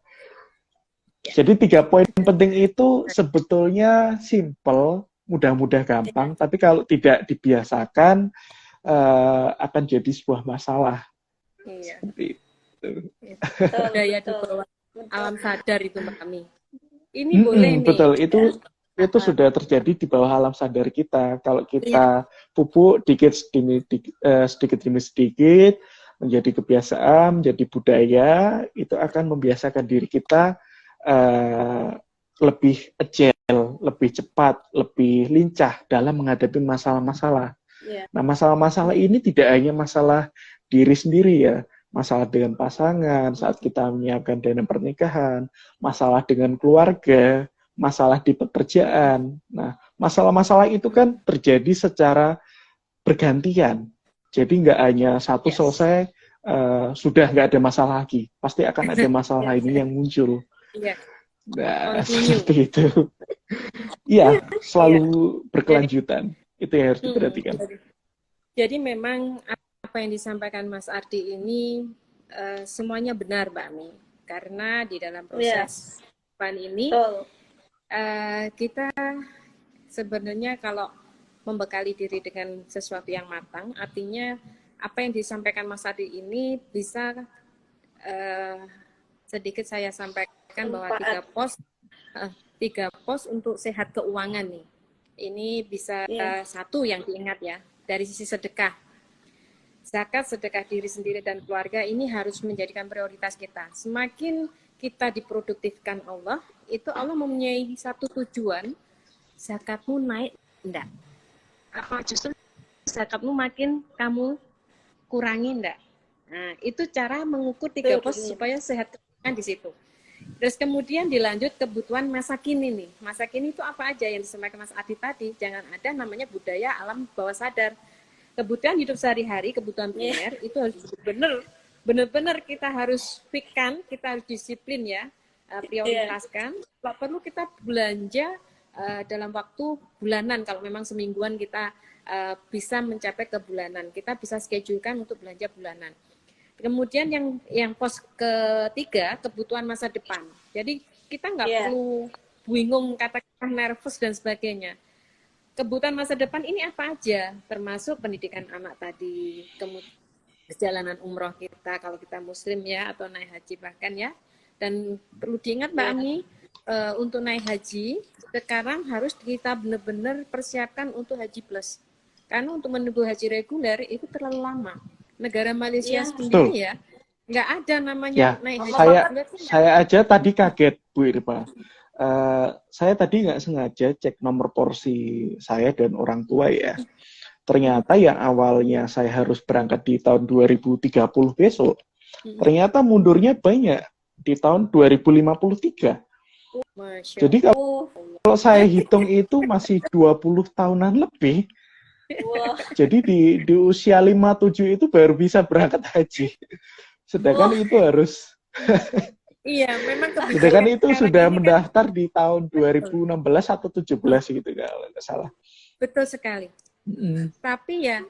Jadi 3 poin penting itu sebetulnya simple, mudah-mudah gampang, tapi kalau tidak dibiasakan akan jadi sebuah masalah. Seperti itu. Budaya di bawah alam sadar itu Mbak Ami. Ini boleh nih. Betul, itu sudah terjadi di bawah alam sadar kita. Kalau kita pupuk sedikit demi sedikit, menjadi kebiasaan, menjadi budaya, itu akan membiasakan diri kita lebih agile, lebih cepat, lebih lincah dalam menghadapi masalah-masalah. Nah, masalah-masalah ini tidak hanya masalah diri sendiri ya, masalah dengan pasangan saat kita menyiapkan dana pernikahan, masalah dengan keluarga, masalah di pekerjaan. Nah, masalah-masalah itu kan terjadi secara bergantian. Jadi nggak hanya satu selesai, sudah nggak ada masalah lagi. Pasti akan ada masalah ini yang muncul. Nah, seperti itu. Iya, selalu berkelanjutan. Itu yang harus diperhatikan. Jadi memang apa yang disampaikan Mas Ardi ini semuanya benar Mbak Ami. Karena di dalam proses ini kita sebenarnya kalau membekali diri dengan sesuatu yang matang, artinya apa yang disampaikan Mas Ardi ini bisa sedikit saya sampaikan bahwa 3 pos untuk sehat keuangan nih. Ini bisa satu yang diingat ya, dari sisi sedekah. zakat, sedekah diri sendiri dan keluarga ini harus menjadikan prioritas kita. Semakin kita diproduktifkan Allah, itu Allah mempunyai satu tujuan, zakatmu naik enggak? Apa justru zakatmu makin kamu kurangi enggak? Nah, itu cara mengukur 3 pos supaya sehat kan di situ. Terus kemudian dilanjut kebutuhan masa kini nih. Masa kini itu apa aja yang disampaikan Mas Adi tadi? Jangan ada namanya budaya alam bawah sadar. Kebutuhan hidup sehari-hari, kebutuhan primer itu harus benar-benar kita harus fikkan, kita harus disiplin ya, prioritaskan. Kalau perlu kita belanja dalam waktu bulanan, kalau memang semingguan kita bisa mencapai ke bulanan, kita bisa schedulekan untuk belanja bulanan. Kemudian yang pos ketiga, kebutuhan masa depan. Jadi kita nggak perlu bingung, katakan nervous dan sebagainya. Kebutuhan masa depan ini apa aja, termasuk pendidikan anak tadi, kemudian perjalanan umroh kita kalau kita muslim ya, atau naik haji bahkan ya. Dan perlu diingat Mbak Ami, untuk naik haji sekarang harus kita benar-benar persiapkan untuk haji plus. Karena untuk menunggu haji reguler itu terlalu lama. Negara Malaysia sendiri ya nggak ada namanya naik haji reguler. Saya aja tadi kaget Bu Irma. Saya tadi nggak sengaja cek nomor porsi saya dan orang tua ya. Ternyata yang awalnya saya harus berangkat di tahun 2030 besok, ternyata mundurnya banyak di tahun 2053. Jadi kalau saya hitung itu masih 20 tahunan lebih. Jadi di usia 57 itu baru bisa berangkat haji. Sedangkan itu harus iya, memang kebijakan. Sedangkan itu sudah mendaftar di tahun 2016 atau 17 gitu kalau nggak salah. Betul sekali. Tapi ya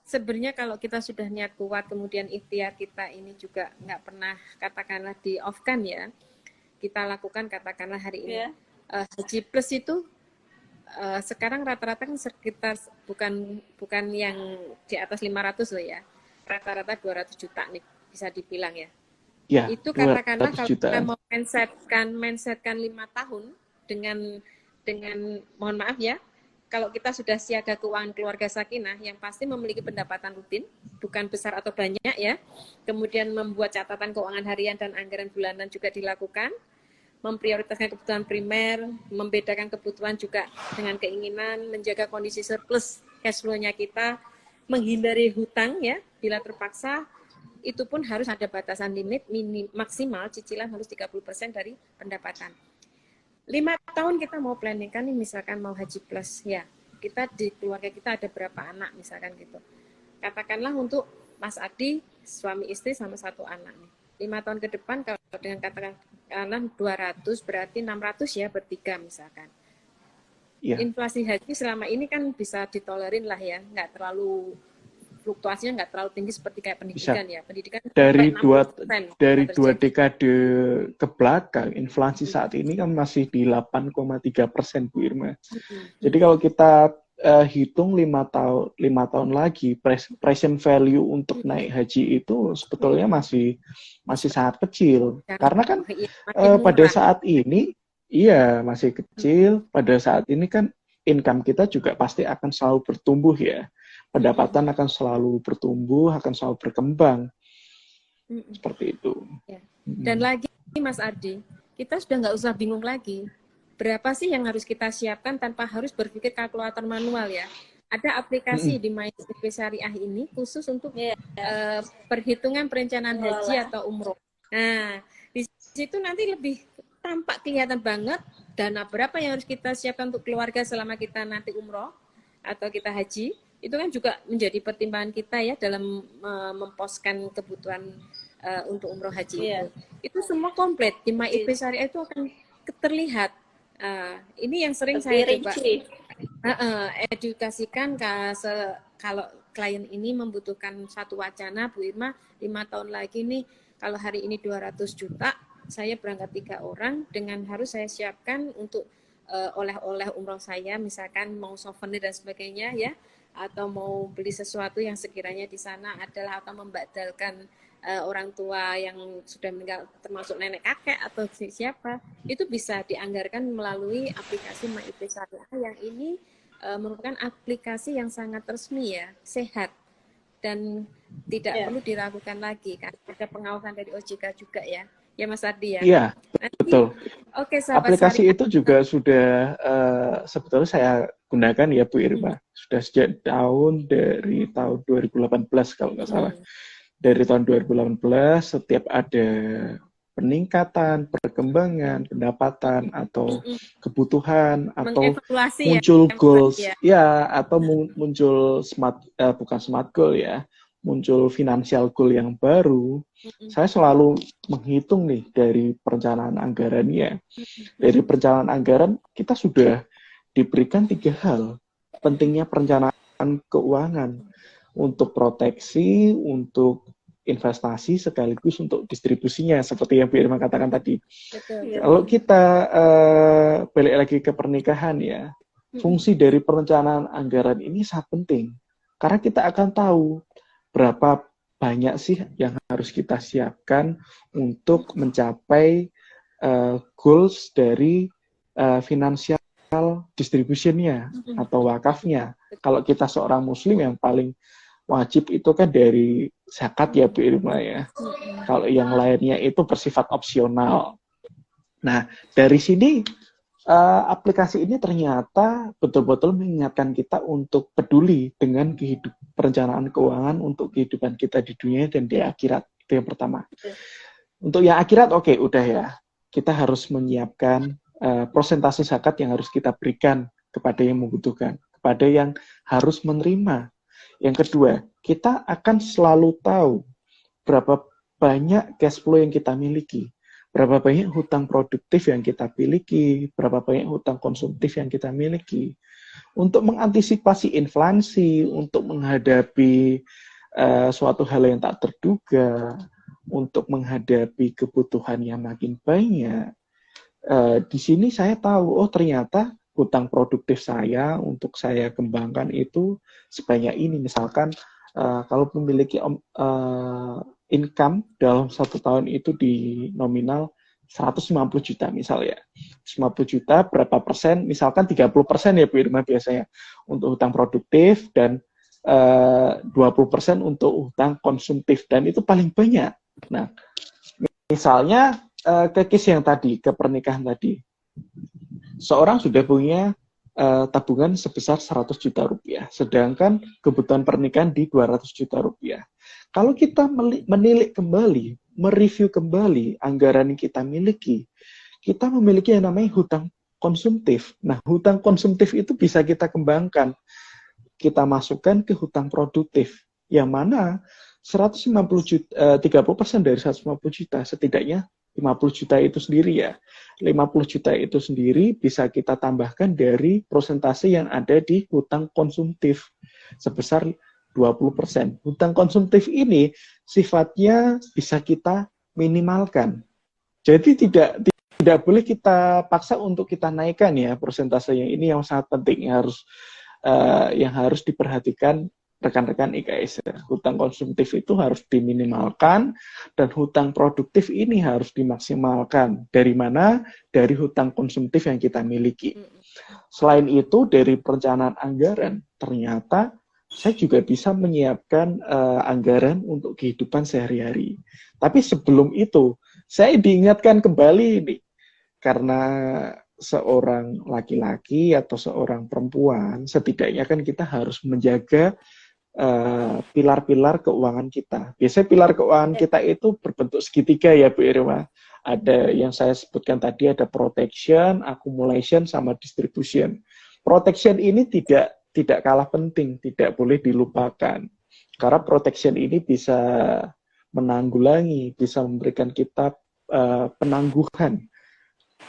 sebenarnya kalau kita sudah niat kuat, kemudian ikhtiar kita ini juga nggak pernah katakanlah di off kan ya, kita lakukan katakanlah hari ini haji plus itu sekarang rata-rata kan sekitar bukan yang di atas 500 loh ya, rata-rata 200 juta nih bisa dibilang ya. Ya, itu katakanlah kalau kita mau mindsetkan 5 tahun dengan mohon maaf ya, kalau kita sudah siaga keuangan keluarga sakinah yang pasti memiliki pendapatan rutin, bukan besar atau banyak ya, kemudian membuat catatan keuangan harian dan anggaran bulanan juga dilakukan, memprioritaskan kebutuhan primer, membedakan kebutuhan juga dengan keinginan, menjaga kondisi surplus cash flow-nya kita, menghindari hutang ya bila terpaksa. Itu pun harus ada batasan limit maksimal cicilan harus 30% dari pendapatan. 5 tahun kita mau planning kan nih, misalkan mau haji plus ya, kita di keluarga kita ada berapa anak misalkan gitu. Katakanlah untuk Mas Adi suami istri sama 1 anak nih. 5 tahun ke depan kalau dengan katakanlah 200 berarti 600 ya bertiga misalkan. Inflasi haji selama ini kan bisa ditolerin lah ya, nggak terlalu fluktuasinya nggak terlalu tinggi seperti kayak pendidikan ya. Pendidikan dari dua dekade ke belakang, inflasi saat ini kan masih di 8,3% Bu Irma. Jadi kalau kita hitung 5 tahun lagi, present value untuk naik haji itu sebetulnya masih sangat kecil. Karena kan pada saat ini masih kecil. Pada saat ini kan income kita juga pasti akan selalu bertumbuh ya. Pendapatan akan selalu bertumbuh, akan selalu berkembang. Seperti itu. Dan lagi Mas Adi, kita sudah nggak usah bingung lagi. Berapa sih yang harus kita siapkan tanpa harus berpikir kalkulator manual ya. Ada aplikasi di MyCP Syariah ini khusus untuk perhitungan perencanaan haji atau umroh. Nah, di situ nanti lebih tampak kelihatan banget dana berapa yang harus kita siapkan untuk keluarga selama kita nanti umroh atau kita haji. Itu kan juga menjadi pertimbangan kita ya dalam memposkan kebutuhan untuk umroh haji itu semua komplit di MyIP Syariah itu akan terlihat. Ini yang sering saya coba edukasikan kalau klien ini membutuhkan satu wacana Bu Irma 5 tahun lagi nih kalau hari ini 200 juta saya berangkat 3 orang dengan harus saya siapkan untuk oleh-oleh umroh saya misalkan mau souvenir dan sebagainya ya, atau mau beli sesuatu yang sekiranya di sana adalah atau membadalkan orang tua yang sudah meninggal termasuk nenek kakek atau siapa, itu bisa dianggarkan melalui aplikasi MyIP Syariah yang ini merupakan aplikasi yang sangat resmi ya, sehat. dan tidak Ya. perlu diragukan lagi kan. Ada pengawasan dari OJK juga ya. Ya Mas Ardi ya. Iya, Nanti, betul. oke sahabat Aplikasi Syariah. itu juga sudah sebetulnya saya gunakan ya Bu Irma. Sudah sejak dari tahun 2018 kalau nggak salah. Dari tahun 2018 setiap ada peningkatan, perkembangan, pendapatan atau kebutuhan atau Mengevaluasi muncul ya, goals ya. ya atau muncul bukan smart goal ya, muncul financial goal yang baru, saya selalu menghitung nih dari perencanaan anggarannya. Dari perencanaan anggaran kita sudah diberikan 3 hal. Pentingnya perencanaan keuangan untuk proteksi, untuk investasi, sekaligus untuk distribusinya, seperti yang Bu Irma katakan tadi. Betul. Kalau kita balik lagi ke pernikahan ya, fungsi dari perencanaan anggaran ini sangat penting. Karena kita akan tahu berapa banyak sih yang harus kita siapkan untuk mencapai goals dari financial distribution-nya atau wakafnya. Kalau kita seorang muslim yang paling wajib itu kan dari zakat ya Bu Irma ya. Kalau yang lainnya itu bersifat opsional. Nah, dari sini aplikasi ini ternyata betul-betul mengingatkan kita untuk peduli dengan perencanaan keuangan untuk kehidupan kita di dunia dan di akhirat. Itu yang pertama. Untuk yang akhirat, oke, udah ya. Kita harus menyiapkan persentase zakat yang harus kita berikan kepada yang membutuhkan, kepada yang harus menerima. Yang kedua, kita akan selalu tahu berapa banyak cash flow yang kita miliki, berapa banyak hutang produktif yang kita miliki, berapa banyak hutang konsumtif yang kita miliki. Untuk mengantisipasi inflasi, untuk menghadapi suatu hal yang tak terduga, untuk menghadapi kebutuhan yang makin banyak. Di sini saya tahu, oh ternyata hutang produktif saya untuk saya kembangkan itu sebanyak ini. Misalkan kalau memiliki income dalam 1 tahun itu di nominal 150 juta misalnya. 150 juta berapa persen? Misalkan 30% ya Bu Irma biasanya untuk hutang produktif dan 20% untuk hutang konsumtif, dan itu paling banyak. Nah, misalnya ke case yang tadi, ke pernikahan tadi. Seorang sudah punya tabungan sebesar 100 juta rupiah, sedangkan kebutuhan pernikahan di 200 juta rupiah. Kalau kita menilik kembali, mereview kembali anggaran yang kita miliki, kita memiliki yang namanya hutang konsumtif. Nah, hutang konsumtif itu bisa kita kembangkan, kita masukkan ke hutang produktif, yang mana 150 juta, 30% dari 150 juta, setidaknya 50 juta itu sendiri ya. 50 juta itu sendiri bisa kita tambahkan dari persentase yang ada di hutang konsumtif sebesar 20%. Hutang konsumtif ini sifatnya bisa kita minimalkan. Jadi tidak boleh kita paksa untuk kita naikkan ya persentasenya. Ini yang sangat penting yang harus diperhatikan rekan-rekan IKS. Hutang konsumtif itu harus diminimalkan dan hutang produktif ini harus dimaksimalkan. Dari mana? Dari hutang konsumtif yang kita miliki. Selain itu, dari perencanaan anggaran, ternyata saya juga bisa menyiapkan anggaran untuk kehidupan sehari-hari. Tapi sebelum itu, saya diingatkan kembali nih, karena seorang laki-laki atau seorang perempuan, setidaknya kan kita harus menjaga pilar-pilar keuangan kita. Biasanya pilar keuangan kita itu berbentuk segitiga ya Bu Irma. Ada yang saya sebutkan tadi, ada protection, accumulation, sama distribution. Protection ini tidak kalah penting, tidak boleh dilupakan. Karena protection ini bisa menanggulangi, bisa memberikan kita penangguhan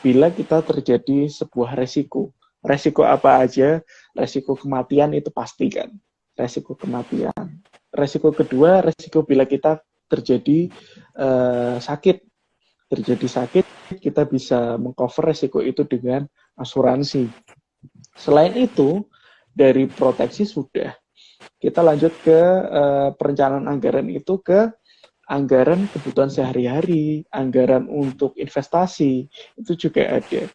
bila kita terjadi sebuah resiko. Resiko apa aja? Resiko kematian itu pasti kan. Resiko kematian. Resiko kedua, resiko bila kita terjadi sakit. Terjadi sakit, kita bisa mengcover resiko itu dengan asuransi. Selain itu, dari proteksi sudah. Kita lanjut ke perencanaan anggaran itu ke anggaran kebutuhan sehari-hari, anggaran untuk investasi, itu juga ada.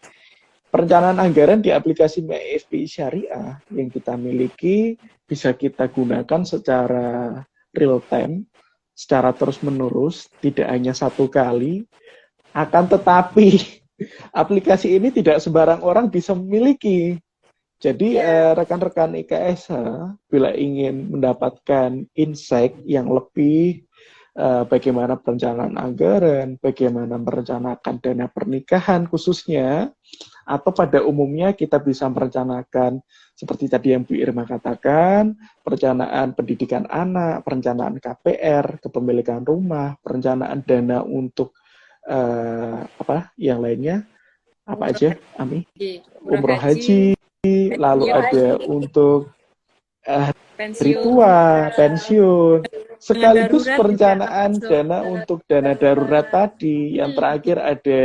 Perencanaan anggaran di aplikasi MyFPI Syariah yang kita miliki bisa kita gunakan secara real time, secara terus-menerus, tidak hanya satu kali. Akan tetapi aplikasi ini tidak sembarang orang bisa memiliki. Jadi rekan-rekan IKSH bila ingin mendapatkan insight yang lebih bagaimana perencanaan anggaran, bagaimana merencanakan dana pernikahan khususnya, atau pada umumnya kita bisa merencanakan seperti tadi yang Bu Irma katakan, perencanaan pendidikan anak, perencanaan KPR, kepemilikan rumah, perencanaan dana untuk yang lainnya, apa aja, Ami? Umroh haji, lalu ada untuk hari tua, pensiun, sekaligus perencanaan dana untuk dana darurat tadi. Yang terakhir ada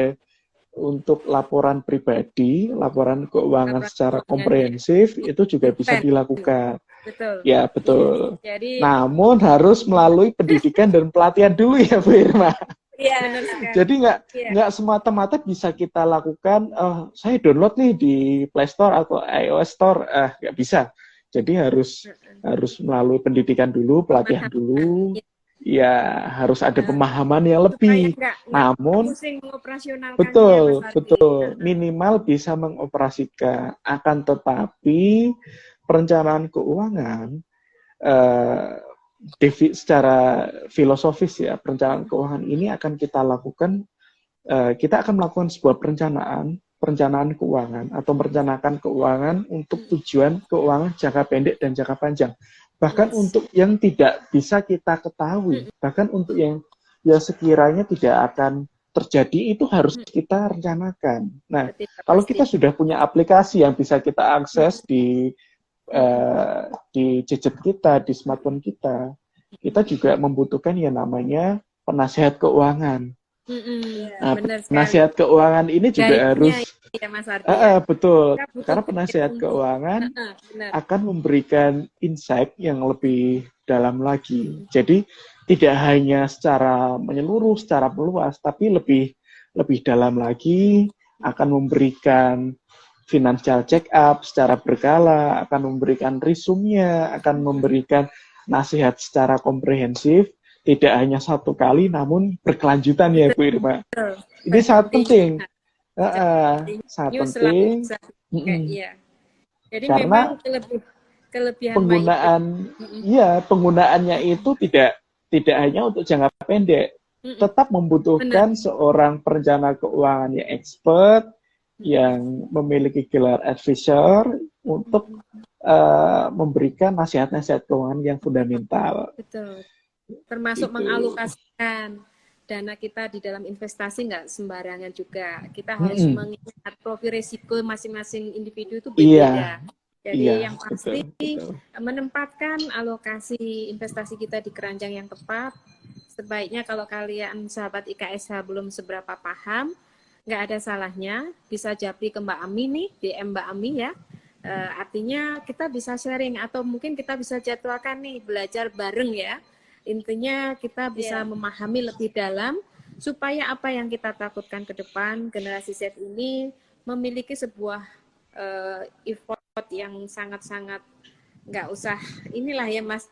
untuk laporan pribadi, laporan keuangan secara komprehensif, itu juga bisa dilakukan. Betul. Ya, betul. Jadi, namun harus melalui pendidikan dan pelatihan dulu ya, Bu Irma. Iya. Jadi nggak semata-mata bisa kita lakukan, saya download nih di Play Store atau iOS Store, nggak bisa. Jadi harus melalui pendidikan dulu, pelatihan dulu, ya harus ada pemahaman yang lebih. Namun betul, minimal bisa mengoperasikan. Akan tetapi perencanaan keuangan secara filosofis ya, perencanaan keuangan ini akan kita lakukan, kita akan melakukan sebuah perencanaan keuangan atau merencanakan keuangan untuk tujuan keuangan jangka pendek dan jangka panjang. Bahkan untuk yang tidak bisa kita ketahui, bahkan untuk yang sekiranya tidak akan terjadi, itu harus kita rencanakan. Nah, kalau kita sudah punya aplikasi yang bisa kita akses di gadget kita, di smartphone kita juga membutuhkan yang namanya penasihat keuangan. Nah, penasihat keuangan ini juga harus betul, karena penasihat keuangan akan memberikan insight yang lebih dalam lagi. Jadi tidak hanya secara menyeluruh, secara meluas, tapi lebih dalam lagi, akan memberikan financial check up secara berkala, akan memberikan resume-nya, akan memberikan nasihat secara komprehensif, tidak hanya satu kali, namun berkelanjutan ya Bu Irma. Ini sangat penting. Sangat penting. Jadi karena memang kelebihan penggunaannya itu tidak hanya untuk jangka pendek, tetap membutuhkan seorang perencana keuangan yang expert, yang memiliki gelar advisor untuk memberikan nasihat-nasihat keuangan yang fundamental. Betul. Termasuk mengalokasikan dana kita di dalam investasi nggak sembarangan juga. Kita harus mengingat profil risiko masing-masing individu itu berbeda. Jadi yang pasti betul. Menempatkan alokasi investasi kita di keranjang yang tepat. Sebaiknya kalau kalian sahabat IKSH belum seberapa paham, nggak ada salahnya bisa japri ke Mbak Ami nih, DM Mbak Ami ya. Artinya kita bisa sharing atau mungkin kita bisa jadwalkan nih belajar bareng ya. Intinya kita bisa memahami lebih dalam supaya apa yang kita takutkan ke depan, generasi Z ini memiliki sebuah effort yang sangat-sangat nggak usah inilah ya Mas.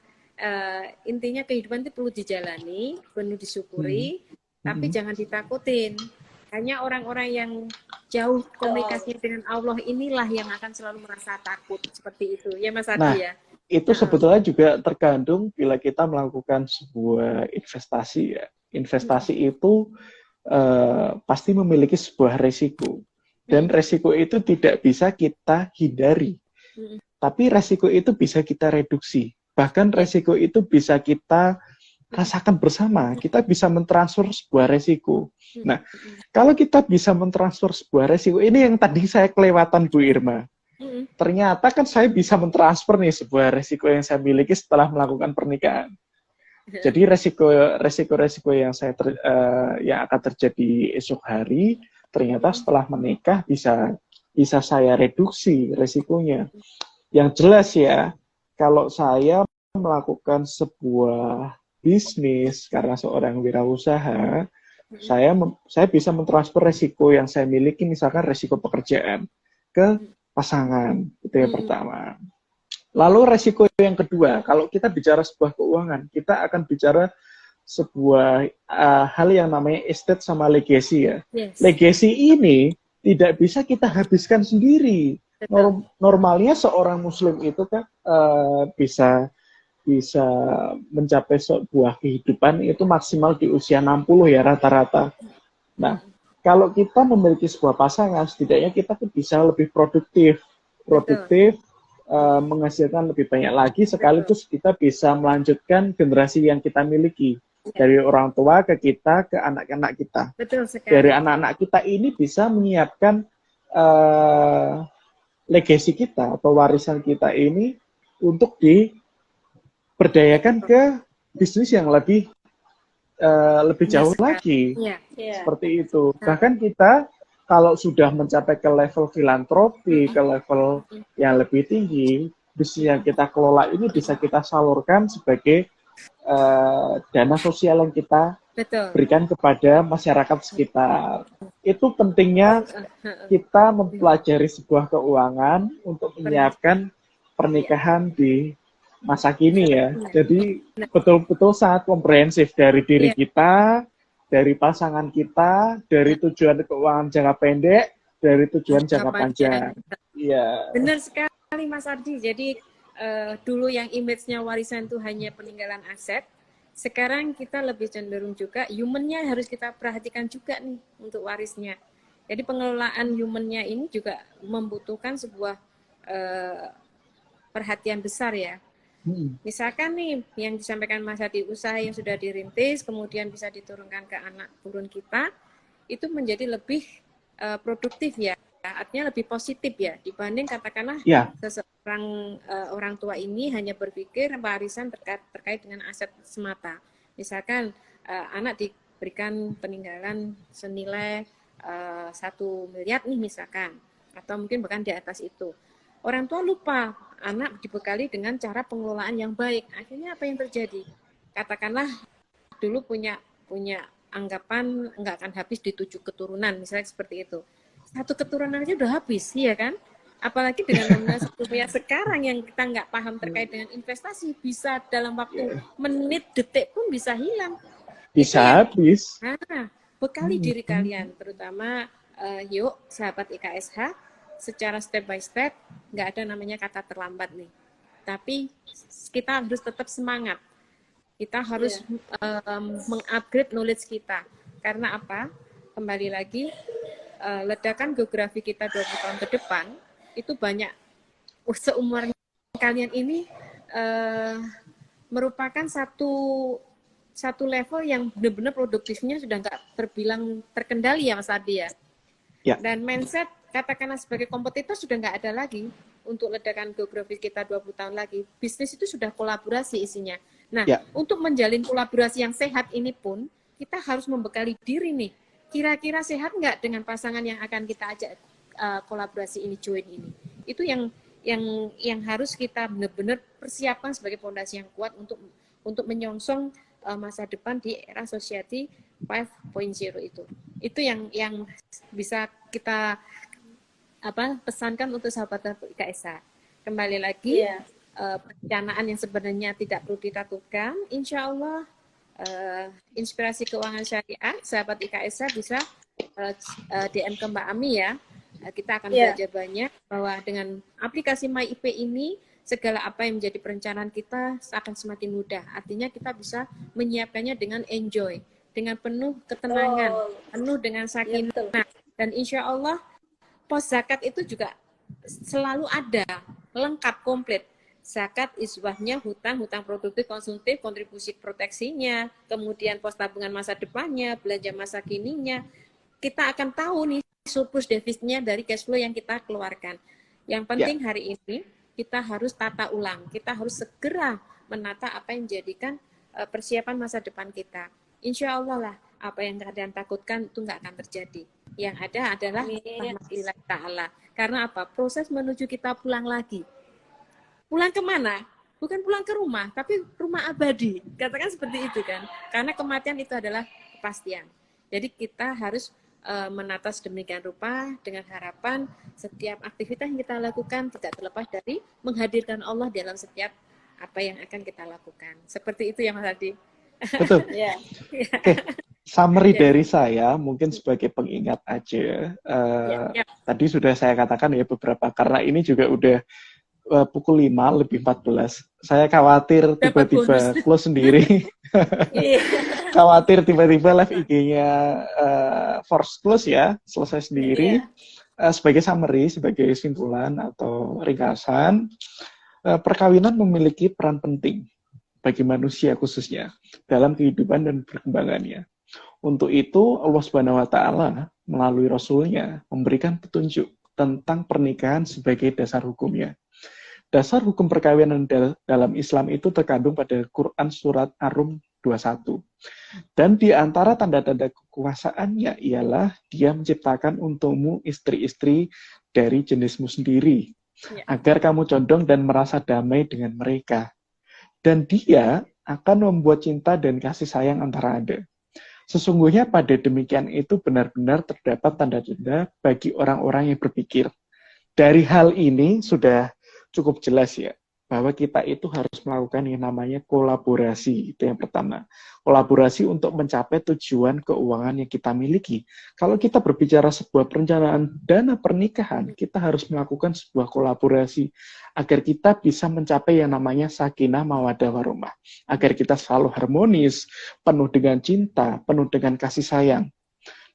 Intinya kehidupan itu perlu dijalani, penuh disyukuri, tapi jangan ditakutin. Hanya orang-orang yang jauh komunikasi dengan Allah inilah yang akan selalu merasa takut seperti itu ya Mas Ardi ya. Itu sebetulnya juga tergantung bila kita melakukan sebuah investasi ya. Investasi itu pasti memiliki sebuah resiko. Dan resiko itu tidak bisa kita hindari. Tapi resiko itu bisa kita reduksi. Bahkan resiko itu bisa kita rasakan bersama. Kita bisa mentransfer sebuah resiko. Nah, kalau kita bisa mentransfer sebuah resiko, ini yang tadi saya kelewatan Bu Irma. Ternyata kan saya bisa mentransfer nih sebuah resiko yang saya miliki setelah melakukan pernikahan. Jadi resiko yang yang akan terjadi esok hari, ternyata setelah menikah bisa saya reduksi resikonya. Yang jelas ya, kalau saya melakukan sebuah bisnis karena seorang wirausaha, saya bisa mentransfer resiko yang saya miliki, misalkan resiko pekerjaan ke pasangan, itu yang pertama. Lalu resiko yang kedua, kalau kita bicara sebuah keuangan, kita akan bicara sebuah hal yang namanya estate sama legacy ya. Yes. Legacy ini tidak bisa kita habiskan sendiri. Betul. Normalnya seorang muslim itu kan bisa mencapai sebuah kehidupan itu maksimal di usia 60 ya rata-rata. Nah, kalau kita memiliki sebuah pasangan, setidaknya kita bisa lebih produktif, menghasilkan lebih banyak lagi, sekaligus kita bisa melanjutkan generasi yang kita miliki. Dari orang tua ke kita, ke anak-anak kita. Betul sekali. Dari anak-anak kita ini bisa menyiapkan legacy kita atau warisan kita ini untuk diberdayakan ke bisnis yang lebih jauh lagi. Seperti itu. Bahkan kita kalau sudah mencapai ke level filantropi, ke level yang lebih tinggi, bisnis yang kita kelola ini bisa kita salurkan sebagai dana sosial yang kita berikan kepada masyarakat sekitar. Itu pentingnya kita mempelajari sebuah keuangan untuk menyiapkan pernikahan di masa kini ya. Jadi betul-betul sangat komprehensif dari diri kita, dari pasangan kita, dari tujuan keuangan jangka pendek, dari tujuan jangka panjang. Iya. Benar sekali Mas Ardi. Jadi dulu yang image-nya warisan itu hanya peninggalan aset, sekarang kita lebih cenderung juga human-nya harus kita perhatikan juga nih untuk warisnya. Jadi pengelolaan human-nya ini juga membutuhkan sebuah perhatian besar ya. Misalkan nih yang disampaikan Mas Ardi, usaha yang sudah dirintis kemudian bisa diturunkan ke anak turun kita, itu menjadi lebih produktif ya. Artinya lebih positif ya dibanding katakanlah seseorang orang tua ini hanya berpikir warisan terkait dengan aset semata. Misalkan anak diberikan peninggalan senilai 1 miliar nih misalkan, atau mungkin bahkan di atas itu. Orang tua lupa anak dibekali dengan cara pengelolaan yang baik. Akhirnya apa yang terjadi? Katakanlah dulu punya anggapan nggak akan habis di 7 keturunan misalnya seperti itu. 1 keturunan aja udah habis, iya kan? Apalagi dengan nominasi rupiah sekarang yang kita nggak paham terkait dengan investasi, bisa dalam waktu menit, detik pun bisa hilang. Bisa habis. Nah, bekali diri kalian, terutama yuk sahabat IKSH, secara step by step, nggak ada namanya kata terlambat nih. Tapi kita harus tetap semangat. Kita harus mengupgrade knowledge kita. Karena apa? Kembali lagi, ledakan geografi kita 20 tahun ke depan itu banyak seumuran kalian ini merupakan satu level yang benar-benar produktifnya sudah nggak terbilang terkendali ya Mas Ardi ya. Dan mindset katakanlah sebagai kompetitor sudah nggak ada lagi untuk ledakan geografi kita 20 tahun lagi. Bisnis itu sudah kolaborasi isinya. Nah, untuk menjalin kolaborasi yang sehat ini pun kita harus membekali diri nih. Kira-kira sehat nggak dengan pasangan yang akan kita ajak kolaborasi ini, join ini. Itu yang harus kita benar-benar persiapkan sebagai fondasi yang kuat untuk menyongsong masa depan di era society 5.0 itu. Itu yang bisa kita pesankan untuk sahabat IKSH. Kembali lagi, perencanaan yang sebenarnya tidak perlu ditakutkan, insya Allah inspirasi keuangan syariah, sahabat IKSH bisa DM ke Mbak Ami ya. Kita akan belajar banyak bahwa dengan aplikasi MyIP ini, segala apa yang menjadi perencanaan kita akan semakin mudah. Artinya kita bisa menyiapkannya dengan enjoy, dengan penuh ketenangan, penuh dengan sakinah. Dan insya Allah pos zakat itu juga selalu ada, lengkap, komplit. Zakat iswahnya, hutang produktif, konsumtif, kontribusi proteksinya, kemudian pos tabungan masa depannya, belanja masa kininya. Kita akan tahu nih surplus defisitnya dari cash flow yang kita keluarkan. Yang penting hari ini kita harus tata ulang, kita harus segera menata apa yang menjadikan persiapan masa depan kita. Insya Allah lah, apa yang kalian takutkan itu nggak akan terjadi. Yang ada adalah rahmatillah ta'ala. Karena apa? Proses menuju kita pulang lagi. Pulang kemana? Bukan pulang ke rumah, tapi rumah abadi. Katakan seperti itu kan. Karena kematian itu adalah kepastian. Jadi kita harus menata sedemikian rupa dengan harapan setiap aktivitas yang kita lakukan tidak terlepas dari menghadirkan Allah dalam setiap apa yang akan kita lakukan. Seperti itu ya Mas Adi. Betul. Ya. Oke, summary Ya. dari saya mungkin sebagai pengingat aja. Ya. Tadi sudah saya katakan ya beberapa, karena ini juga udah pukul 5 lebih 14. Saya khawatir Dapat tiba-tiba bonus. close sendiri. Iya. Khawatir tiba-tiba live IG-nya force close ya, selesai sendiri. Sebagai summary, sebagai simpulan atau ringkasan, perkawinan memiliki peran penting bagi manusia khususnya dalam kehidupan dan perkembangannya. Untuk itu Allah Subhanahu wa taala melalui Rasul-Nya memberikan petunjuk tentang pernikahan sebagai dasar hukumnya. Dasar hukum perkawinan dalam Islam itu terkandung pada Quran surat Ar-Rum 21. Dan di antara tanda-tanda kekuasaannya ialah dia menciptakan untukmu istri-istri dari jenismu sendiri, agar kamu condong dan merasa damai dengan mereka. Dan dia akan membuat cinta dan kasih sayang antara Anda. Sesungguhnya pada demikian itu benar-benar terdapat tanda-tanda bagi orang-orang yang berpikir. Dari hal ini sudah cukup jelas ya, bahwa kita itu harus melakukan yang namanya kolaborasi. Itu yang pertama. Kolaborasi untuk mencapai tujuan keuangan yang kita miliki. Kalau kita berbicara sebuah perencanaan dana pernikahan, kita harus melakukan sebuah kolaborasi agar kita bisa mencapai yang namanya sakinah mawaddah warahmah. Agar kita selalu harmonis, penuh dengan cinta, penuh dengan kasih sayang.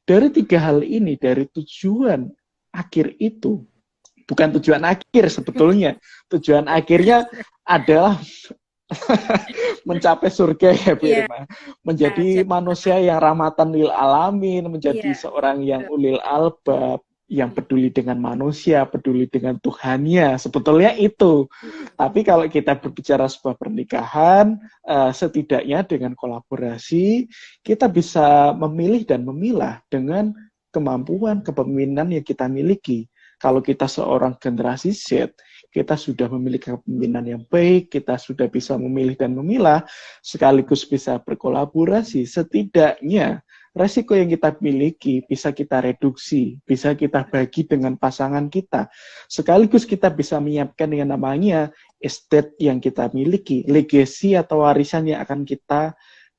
Dari tiga hal ini, dari tujuan akhir itu, bukan tujuan akhir sebetulnya. Tujuan akhirnya adalah mencapai surga ya Bu Irma. Menjadi manusia yang rahmatan lil alamin, menjadi seorang yang ulil albab, yang peduli dengan manusia, peduli dengan Tuhannya. Sebetulnya itu. Tapi kalau kita berbicara sebuah pernikahan, setidaknya dengan kolaborasi, kita bisa memilih dan memilah dengan kemampuan kepemimpinan yang kita miliki. Kalau kita seorang generasi Z, kita sudah memiliki kepemimpinan yang baik, kita sudah bisa memilih dan memilah, sekaligus bisa berkolaborasi. Setidaknya, resiko yang kita miliki bisa kita reduksi, bisa kita bagi dengan pasangan kita. Sekaligus kita bisa menyiapkan yang namanya estate yang kita miliki, legacy atau warisan yang akan kita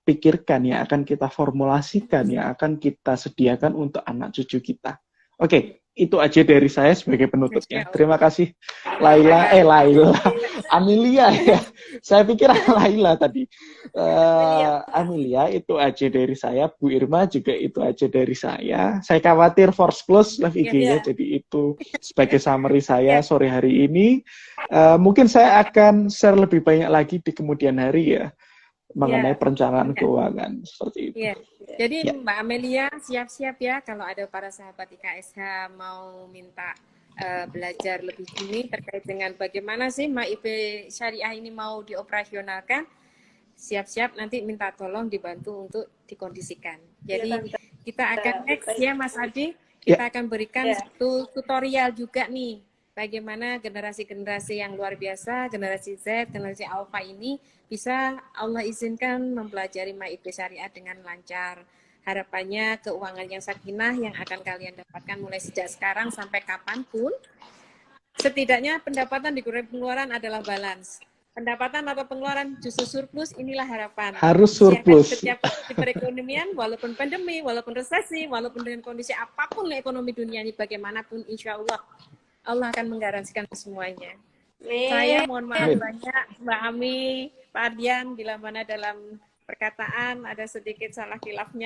pikirkan, yang akan kita formulasikan, yang akan kita sediakan untuk anak cucu kita. Oke. Itu aja dari saya sebagai penutupnya. Terima kasih Laila, Amelia ya. Saya pikir Laila tadi. Amelia, itu aja dari saya. Bu Irma juga itu aja dari saya. Saya khawatir force close live IG-nya, jadi itu sebagai summary saya sore hari ini. Mungkin saya akan share lebih banyak lagi di kemudian hari ya, mengenai perencanaan keuangan seperti itu. Jadi Mbak Amelia siap-siap ya kalau ada para sahabat IKSH mau minta belajar lebih dini terkait dengan bagaimana sih MAIP Syariah ini mau dioperasionalkan. Siap-siap nanti minta tolong dibantu untuk dikondisikan. Jadi kita akan next ya Mas Adi, kita akan berikan satu tutorial juga nih. Bagaimana generasi-generasi yang luar biasa, generasi Z, generasi Alpha ini bisa Allah izinkan mempelajari MAIP Syariah dengan lancar. Harapannya keuangan yang sakinah yang akan kalian dapatkan mulai sejak sekarang sampai kapanpun. Setidaknya pendapatan dikurangi pengeluaran adalah balance. Pendapatan atau pengeluaran justru surplus, inilah harapan. Harus surplus. Setiap perekonomian, walaupun pandemi, walaupun resesi, walaupun dengan kondisi apapun ekonomi dunia ini, bagaimanapun insya Allah akan menggaransikan semuanya. Saya mohon maaf banyak Mbak Ami, Pak Ardian, bila mana dalam perkataan ada sedikit salah khilafnya.